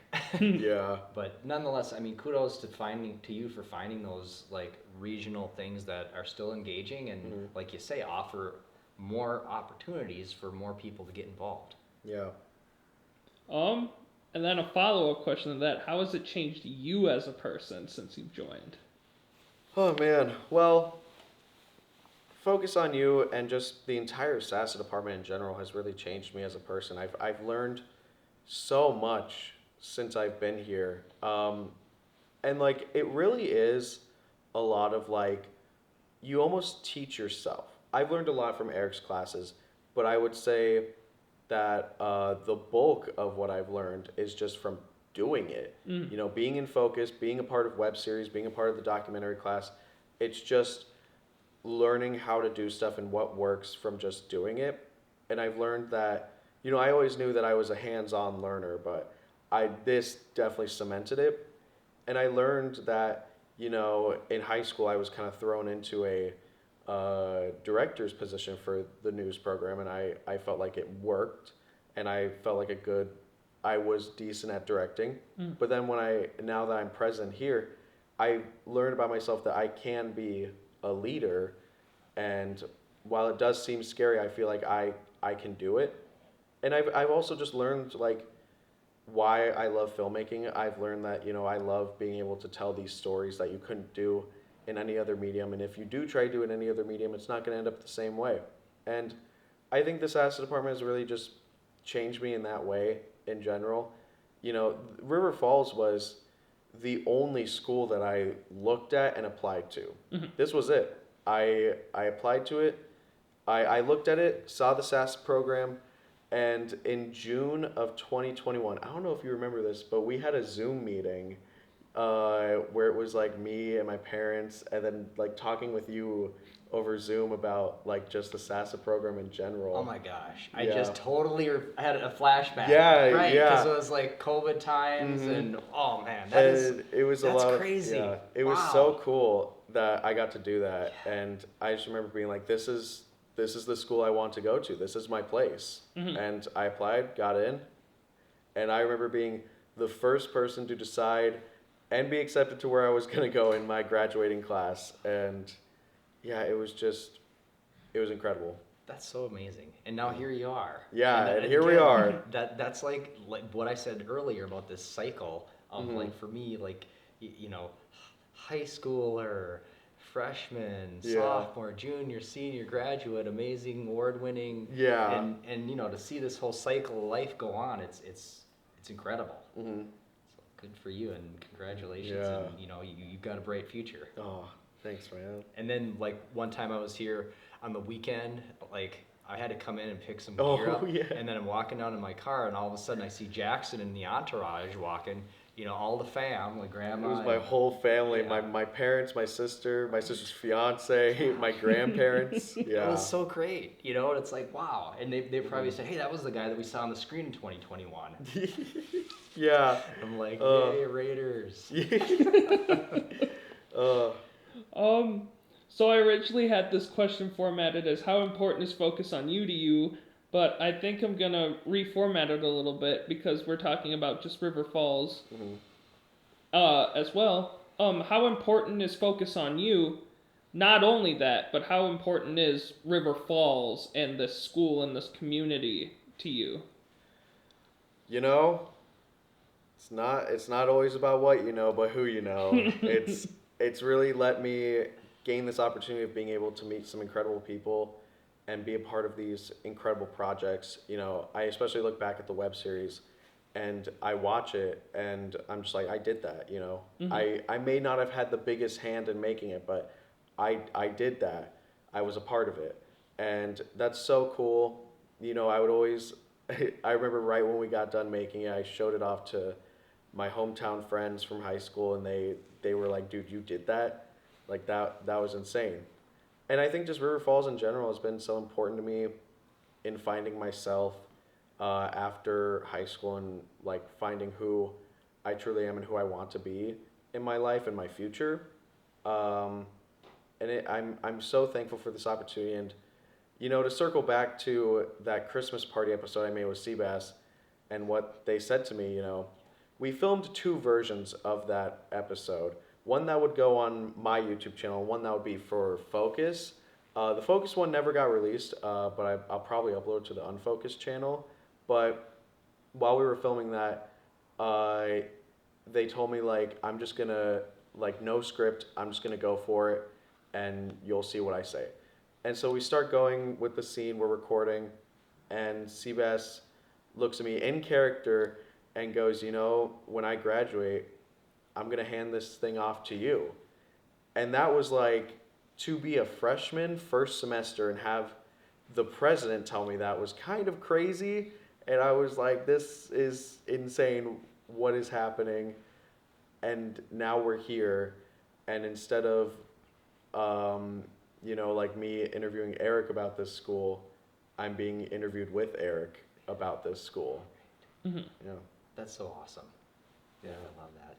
Yeah. But nonetheless, kudos to you for finding those like regional things that are still engaging and, like you say, offer more opportunities for more people to get involved. Yeah. And then a follow-up question to that: how has it changed you as a person since you've joined? Oh man, well, Focus on You and just the entire SASA department in general has really changed me as a person. I've learned so much since I've been here, and like it really is a lot of like you almost teach yourself. I've learned a lot from Erik's classes, but I would say that the bulk of what I've learned is just from doing it. Mm. You know, being in focus, being a part of web series, being a part of the documentary class, it's just learning how to do stuff and what works from just doing it. And I've learned that, you know, I always knew that I was a hands-on learner, but this definitely cemented it. And I learned that, you know, in high school I was kind of thrown into a director's position for the news program, and I felt like it worked, and I felt like I was decent at directing. Mm. But then now that I'm president here, I learned about myself that I can be a leader, and while it does seem scary, I feel like I can do it. And I've also just learned like why I love filmmaking. I've learned that, you know, I love being able to tell these stories that you couldn't do in any other medium. And if you do try to do it in any other medium, it's not going to end up the same way. And I think this SASA department has really just changed me in that way in general. You know, River Falls was the only school that I looked at and applied to. Mm-hmm. This was it. I applied to it. I looked at it, saw the SASA program, and in June of 2021, I don't know if you remember this, but we had a Zoom meeting where it was like me and my parents, and then like talking with you over Zoom about like just the SASA program in general. Oh my gosh. I Yeah. just totally had a flashback. Yeah, right, yeah. because it was like COVID times, Mhm. and oh man, It was a that's lot crazy. of, yeah, it was Wow. so cool that I got to do that. And I just remember being like, this is the school I want to go to. This is my place. Mhm. And I applied, got in. And I remember being the first person to decide and be accepted to where I was going to go in my graduating class. And yeah, it was incredible. That's so amazing. And now here you are. Yeah, and here we are. That's like what I said earlier about this cycle of Mhm. like for me, like you know, high schooler, freshman, Yeah. sophomore, junior, senior, graduate, amazing, award-winning. Yeah. And you know, to see this whole cycle of life go on, it's incredible. Hmm. So good for you, and congratulations. Yeah. And you know, you've got a bright future. Oh, thanks, man. And then like one time I was here on the weekend, like I had to come in and pick some Oh, gear up, yeah. and then I'm walking down in my car, and all of a sudden I see Jackson and the entourage walking. You know, all the fam, like It grandma. was my whole family, Yeah. my parents, my sister's fiance, my grandparents. Yeah. It was so great, you know, and it's like, wow. And they probably said, hey, that was the guy that we saw on the screen in 2021. Yeah. I'm like, Uh, yay, Raiders. So I originally had this question formatted as how important is focus on you to you, but I think I'm gonna reformat it a little bit because we're talking about just River Falls Mhm. as well. How important is focus on you? Not only that, but how important is River Falls and this school and this community to you? You know, it's not always about what you know, but who you know. It's really let me gain this opportunity of being able to meet some incredible people and be a part of these incredible projects. You know, I especially look back at the web series and I watch it and I'm just like, I did that, you know. Mhm. I may not have had the biggest hand in making it, but I did that. I was a part of it. And that's so cool. You know, I would always I remember right when we got done making it, I showed it off to my hometown friends from high school, and they were like, dude, you did that? Like that was insane. And I think just River Falls in general has been so important to me in finding myself after high school and like finding who I truly am and who I want to be in my life and my future. I'm so thankful for this opportunity. And you know, to circle back to that Christmas party episode I made with Seabass and what they said to me, you know, we filmed 2 versions of that episode. One that would go on my YouTube channel, one that would be for Focus. The Focus one never got released, but I'll probably upload to the Unfocused channel. But while we were filming that, they told me like, I'm just gonna, like no script, I'm just gonna go for it and you'll see what I say. And so we start going with the scene, we're recording, and Seabass looks at me in character and goes, you know, when I graduate, I'm going to hand this thing off to you. And that was like, to be a freshman first semester and have the president tell me that was kind of crazy. And I was like, this is insane. what is happening, and now we're here, and instead of, like me interviewing Eric about this school, I'm being interviewed with Eric about this school. Mm-hmm. Yeah. That's so awesome. Yeah. I love that.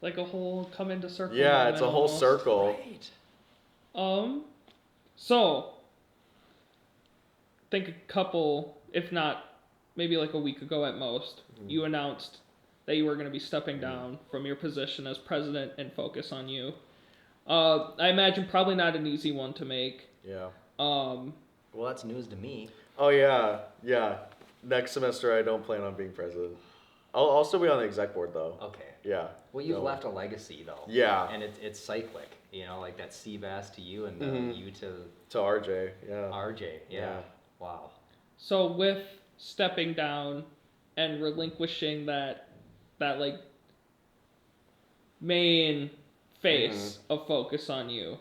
Like a whole come into circle. Yeah, moment it's a whole almost. circle. Right. So think a couple, if not maybe like a week ago at most, you announced that you were going to be stepping down from your position as president and focus on you. I imagine probably not an easy one to make. Yeah. Well, that's news to me. Oh yeah, yeah. Next semester I don't plan on being president. I'll still be on the exec board though. Okay. Yeah. Well, you've left a legacy though. Yeah. And it's cyclic. Like that CBAS to you and the you to RJ. Yeah. RJ. Yeah. Wow. So with stepping down and relinquishing that like main face of focus on you,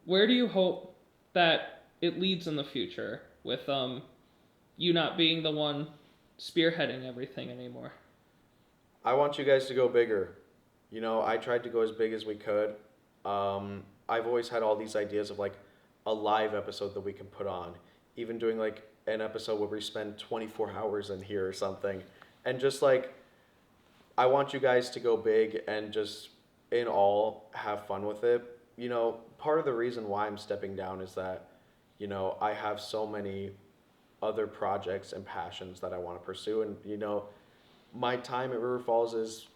where do you hope that it leads in the future with you not being the one spearheading everything anymore? I want you guys to go bigger. I tried to go as big as we could. I've always had all these ideas of like a live episode that we can put on, even doing like an episode where we spend 24 hours in here or something, and just like I want you guys to go big and just in all have fun with it. Part of the reason why I'm stepping down is that I have so many other projects and passions that I want to pursue, and my time at River Falls is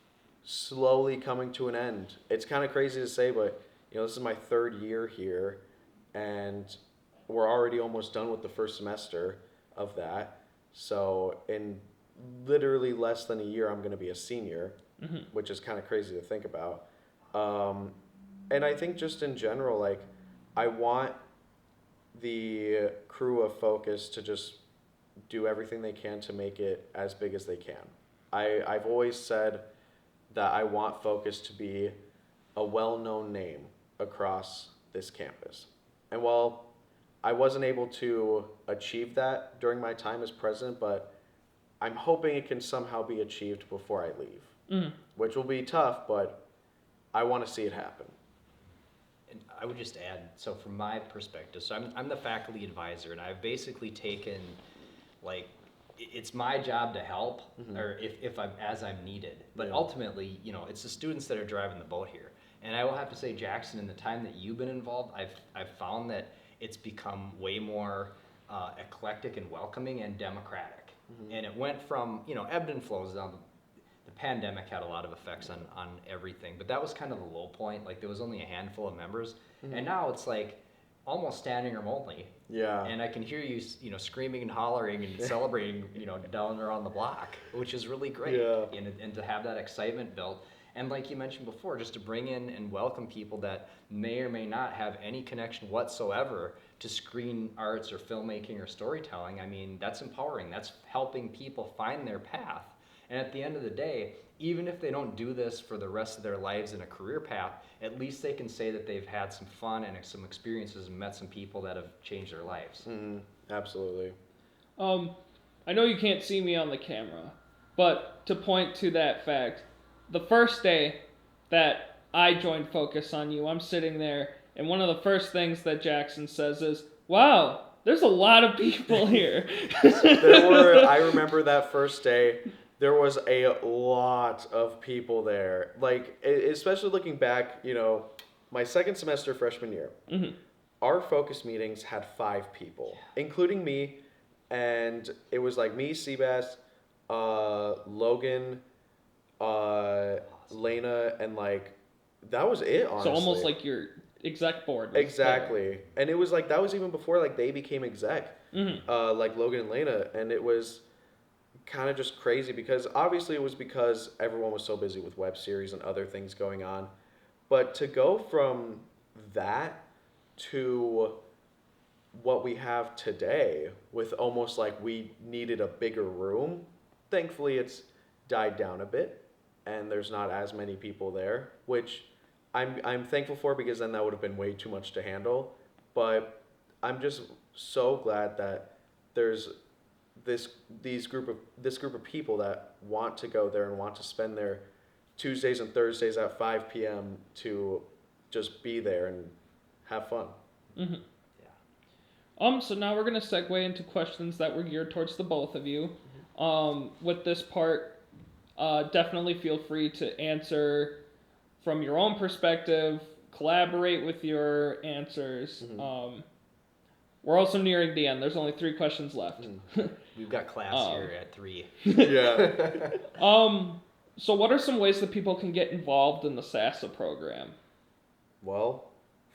slowly coming to an end. It's kind of crazy to say, but this is my third year here, and we're already almost done with the first semester of that. So in literally less than a year, I'm going to be a senior, which is kind of crazy to think about. And I think just in general, like, I want the crew of Focus to just do everything they can to make it as big as they can. I've always said that I want Focus to be a well-known name across this campus. And while I wasn't able to achieve that during my time as president, but I'm hoping it can somehow be achieved before I leave, which will be tough, but I want to see it happen. And I would just add, so from my perspective, so I'm the faculty advisor, and I've basically taken, like, it's my job to help, or if I'm needed. But ultimately, it's the students that are driving the boat here. And I will have to say, Jackson, in the time that you've been involved, I've found that it's become way more eclectic and welcoming and democratic. And it went from, ebbed and flows down. The pandemic had a lot of effects on everything, but that was kind of the low point. Like, there was only a handful of members, and now it's like almost standing room only. Yeah. And I can hear you, screaming and hollering and celebrating, down around the block, which is really great. Yeah. And to have that excitement built. And like you mentioned before, just to bring in and welcome people that may or may not have any connection whatsoever to screen arts or filmmaking or storytelling. I mean, that's empowering. That's helping people find their path. And at the end of the day, even if they don't do this for the rest of their lives in a career path, at least they can say that they've had some fun and some experiences and met some people that have changed their lives. Absolutely. I know you can't see me on the camera, but to point to that fact, the first day that I joined Focus on You, I'm sitting there, and one of the first things that Jackson says is, "Wow, there's a lot of people here." I remember that first day, there was a lot of people there. Like, especially looking back, my second semester freshman year, our Focus meetings had 5 people, including me, and it was like me, Seabass, Logan, Lena, and like that was it, honestly. So almost like your exec board. Exactly. There. And it was like that was even before like they became exec. Like Logan and Lena, and it was kind of just crazy because obviously it was because everyone was so busy with web series and other things going on. But to go from that to what we have today with almost like we needed a bigger room, thankfully it's died down a bit and there's not as many people there, which I'm thankful for because then that would have been way too much to handle. But I'm just so glad that there's this group of people that want to go there and want to spend their Tuesdays and Thursdays at 5 p.m. to just be there and have fun. Mm-hmm. Yeah. So now we're gonna segue into questions that were geared towards the both of you. With this part, definitely feel free to answer from your own perspective. Collaborate with your answers. Mm-hmm. We're also nearing the end. There's only 3 questions left. We've got class here at 3. Yeah. So what are some ways that people can get involved in the SASA program? Well,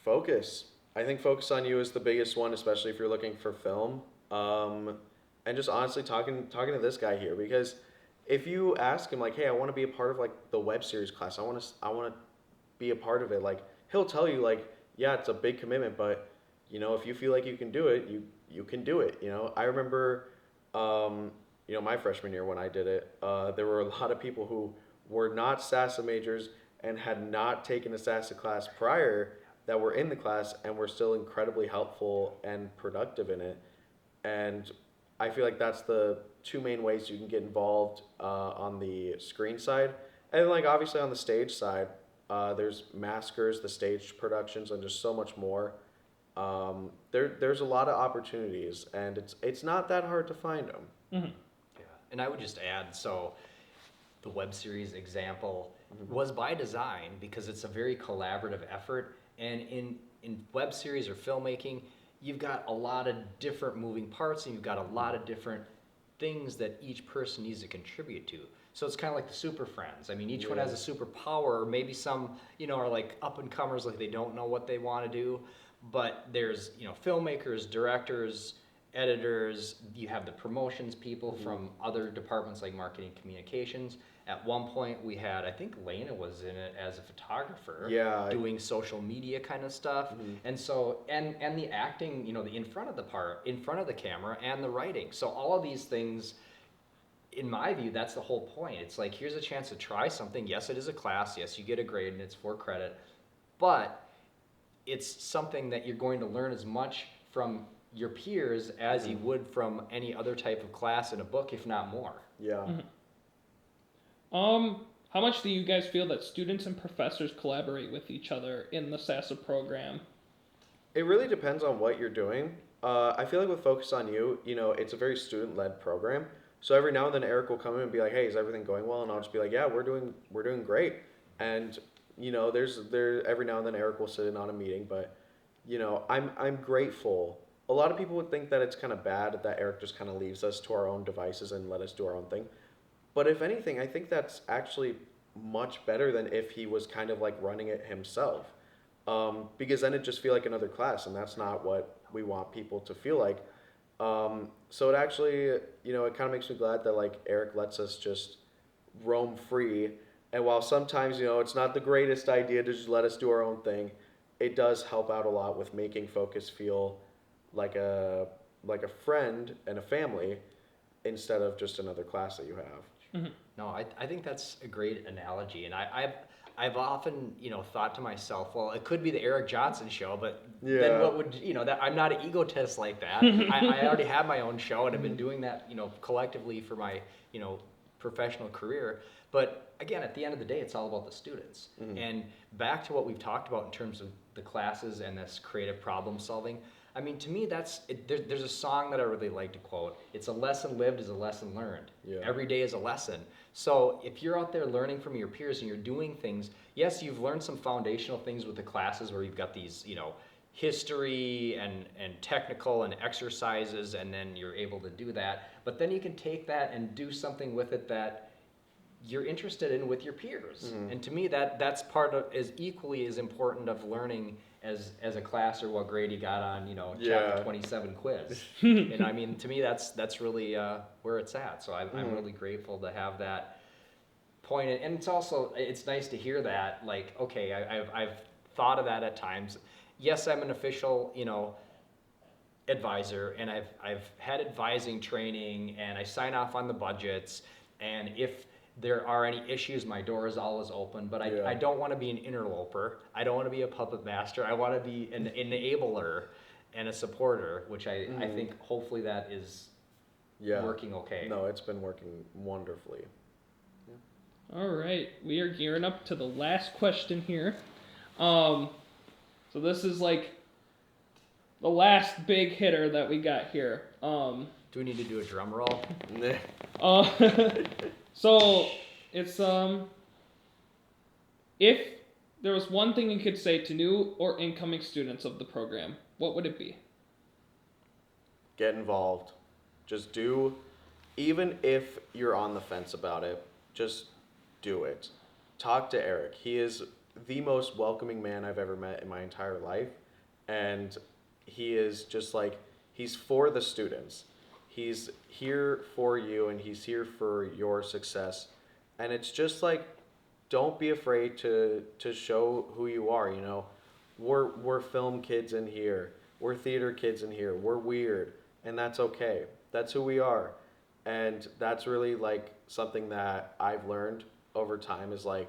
focus. I think focus on you is the biggest one, especially if you're looking for film. And just honestly talking to this guy here, because if you ask him like, hey, I want to be a part of like the web series class, I want to be a part of it, like he'll tell you like, yeah, it's a big commitment, but you know, if you feel like you can do it, you can do it. You know, I remember, you know, my freshman year when I did it, there were a lot of people who were not SASA majors and had not taken a SASA class prior that were in the class and were still incredibly helpful and productive in it. And I feel like that's the 2 main ways you can get involved on the screen side. And like obviously on the stage side, there's maskers, the stage productions, and just so much more. There's a lot of opportunities, and it's not that hard to find them. Mm-hmm. Yeah, and I would just add, so the web series example was by design because it's a very collaborative effort, and in web series or filmmaking, you've got a lot of different moving parts, and you've got a lot of different things that each person needs to contribute to. So it's kind of like the Super Friends. I mean, each one has a superpower, or maybe some, you know, are like up-and-comers, like they don't know what they want to do. But there's, you know, filmmakers, directors, editors, you have the promotions people from other departments like marketing, communications. At one point we had, I think Lena was in it as a photographer, doing social media kind of stuff. And so, and the acting, you know, the in front of the camera, and the writing. So all of these things, in my view, that's the whole point. It's like, here's a chance to try something. Yes, it is a class. Yes, you get a grade and it's for credit, but it's something that you're going to learn as much from your peers as you would from any other type of class in a book, if not more. Yeah. How much do you guys feel that students and professors collaborate with each other in the SASA program? It really depends on what you're doing. I feel like with Focus on You, you know, it's a very student-led program. So every now and then Eric will come in and be like, hey, is everything going well? And I'll just be like, yeah, we're doing great. And you know, every now and then Eric will sit in on a meeting, but you know, I'm grateful. A lot of people would think that it's kind of bad that Eric just kind of leaves us to our own devices and let us do our own thing. But if anything, I think that's actually much better than if he was kind of like running it himself. Because then it'd just feel like another class, and that's not what we want people to feel like. So it actually, you know, it kind of makes me glad that like Eric lets us just roam free. And while sometimes, you know, it's not the greatest idea to just let us do our own thing, it does help out a lot with making Focus feel like a friend and a family instead of just another class that you have. Mm-hmm. No, I think that's a great analogy, and I've often, you know, thought to myself, well, it could be the Eric Johnson show, but then what would, you know, that I'm not an egotist like that. I already have my own show, and I've been doing that, you know, collectively for my, you know, professional career. But again, at the end of the day, it's all about the students. And back to what we've talked about in terms of the classes and this creative problem solving. I mean, to me, there's a song that I really like to quote. It's a lesson lived is a lesson learned. Yeah. Every day is a lesson. So if you're out there learning from your peers and you're doing things, yes, you've learned some foundational things with the classes where you've got these, you know, history and technical and exercises, and then you're able to do that. But then you can take that and do something with it that you're interested in with your peers. And to me, that's part of, is equally as important of learning as a class or what grade you got on, you know, chapter 27 quiz. And I mean, to me, that's really where it's at. So I'm really grateful to have that point. And it's also, it's nice to hear that, like, okay, I've thought of that at times. Yes, I'm an official, you know, advisor, and I've had advising training, and I sign off on the budgets, and if there are any issues, my door is always open, but I don't want to be an interloper. I don't want to be a puppet master. I want to be an enabler and a supporter, which I think hopefully that is working okay? No, it's been working wonderfully. All right, we are gearing up to the last question here. So this is like the last big hitter that we got here. Do we need to do a drum roll? So it's if there was one thing you could say to new or incoming students of the program, what would it be? Get involved. Just do, even if you're on the fence about it, just do it. Talk to Erik. He is the most welcoming man I've ever met in my entire life. And he is just like, he's for the students. He's here for you and he's here for your success. And it's just like, don't be afraid to show who you are, you know. We're film kids in here. We're theater kids in here. We're weird. And that's okay. That's who we are. And that's really like something that I've learned over time is like,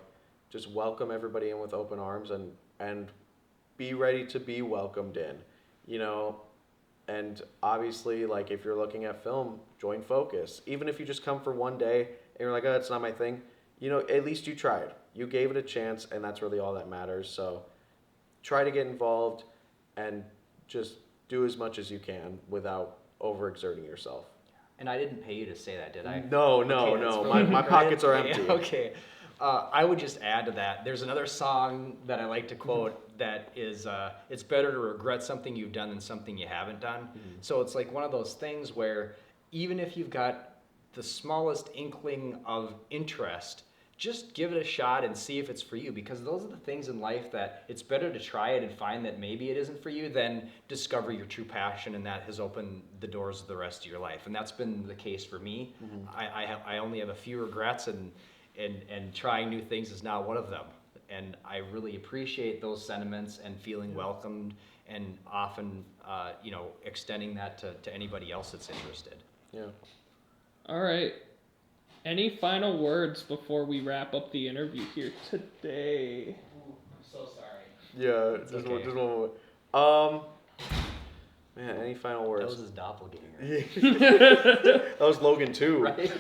just welcome everybody in with open arms and be ready to be welcomed in, you know. And obviously, like if you're looking at film, join Focus. Even if you just come for one day and you're like, oh, it's not my thing, you know, at least you tried. You gave it a chance, and that's really all that matters. So try to get involved and just do as much as you can without overexerting yourself. And I didn't pay you to say that, did I? No. My pockets are Okay, empty. Okay. I would just add to that. There's another song that I like to quote that is, it's better to regret something you've done than something you haven't done. So it's like one of those things where even if you've got the smallest inkling of interest, just give it a shot and see if it's for you, because those are the things in life that it's better to try it and find that maybe it isn't for you than discover your true passion, and that has opened the doors of the rest of your life. And that's been the case for me. I only have a few regrets, and trying new things is not one of them. And I really appreciate those sentiments and feeling welcomed, and often extending that to anybody else that's interested. Yeah. All right. Any final words before we wrap up the interview here today? Ooh, I'm so sorry. Yeah, It's just okay. one more. Man, any final words? That was his doppelganger. That was Logan too. Right?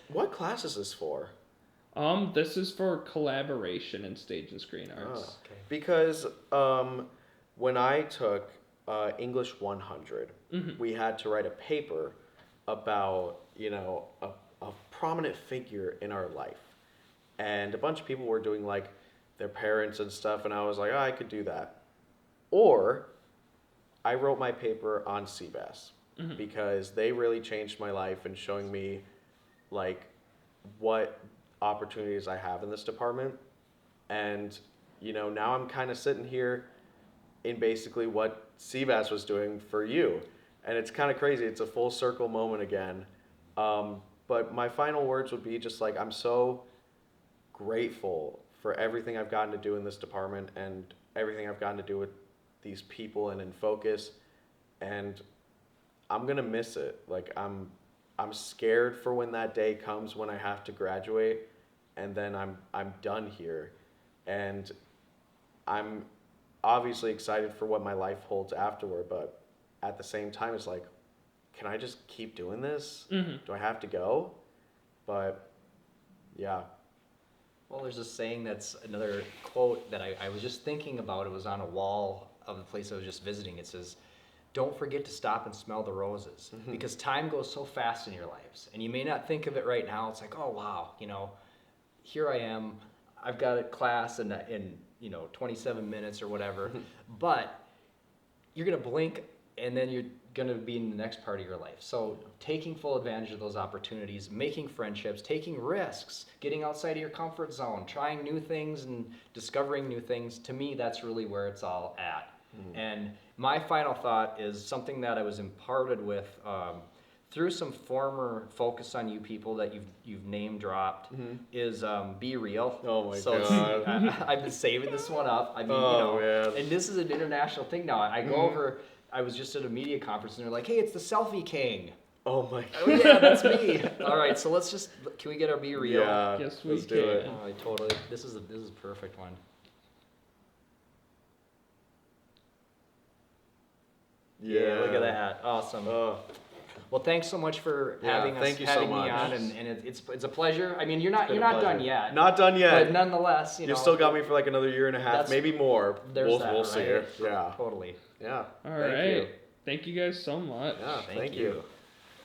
What class is this for? This is for collaboration in stage and screen arts. Oh, okay. Because when I took English 100, we had to write a paper about, you know, a prominent figure in our life. And a bunch of people were doing like their parents and stuff, and I was like, oh, I could do that. Or I wrote my paper on Seabass because they really changed my life and showing me like what opportunities I have in this department. And, you know, now I'm kind of sitting here in basically what Seabass was doing for you. And it's kind of crazy. It's a full circle moment again. But my final words would be just like, I'm so grateful for everything I've gotten to do in this department and everything I've gotten to do with these people and in Focus. And I'm going to miss it. Like I'm scared for when that day comes when I have to graduate and then I'm done here. And I'm obviously excited for what my life holds afterward, but at the same time it's like, can I just keep doing this? Do I have to go? But yeah. Well, there's a saying that's another quote that I was just thinking about. It was on a wall of the place I was just visiting. It says, don't forget to stop and smell the roses, because time goes so fast in your lives. And you may not think of it right now. It's like, oh, wow, you know, here I am. I've got a class in 27 minutes or whatever. But you're going to blink, and then you're going to be in the next part of your life. So taking full advantage of those opportunities, making friendships, taking risks, getting outside of your comfort zone, trying new things and discovering new things, to me, that's really where it's all at. And my final thought is something that I was imparted with through some former Focus on You people that you've name dropped, is be real. Oh my God. I've been saving this one up. I mean, man. and this is an international thing now. I go over, I was just at a media conference and they're like, hey, it's the selfie king. Oh my God. Oh yeah, that's me. All right, so can we get our be real? Yeah, Yes, we let's can. do it. Oh, I totally, this is a perfect one. Yeah. Look at that. Awesome. Oh. Well, thanks so much for Yeah, having us, thank you so having me much. on, and it's a pleasure. I mean, you're not Been a done pleasure. yet. Not done yet. But nonetheless, you know, You've still got me for like another year and a half, That's- maybe more. There's We'll that, see. right? Yeah. Totally. Yeah. All Thank right. you. Thank you guys so much. Yeah. Thank Thank you. you.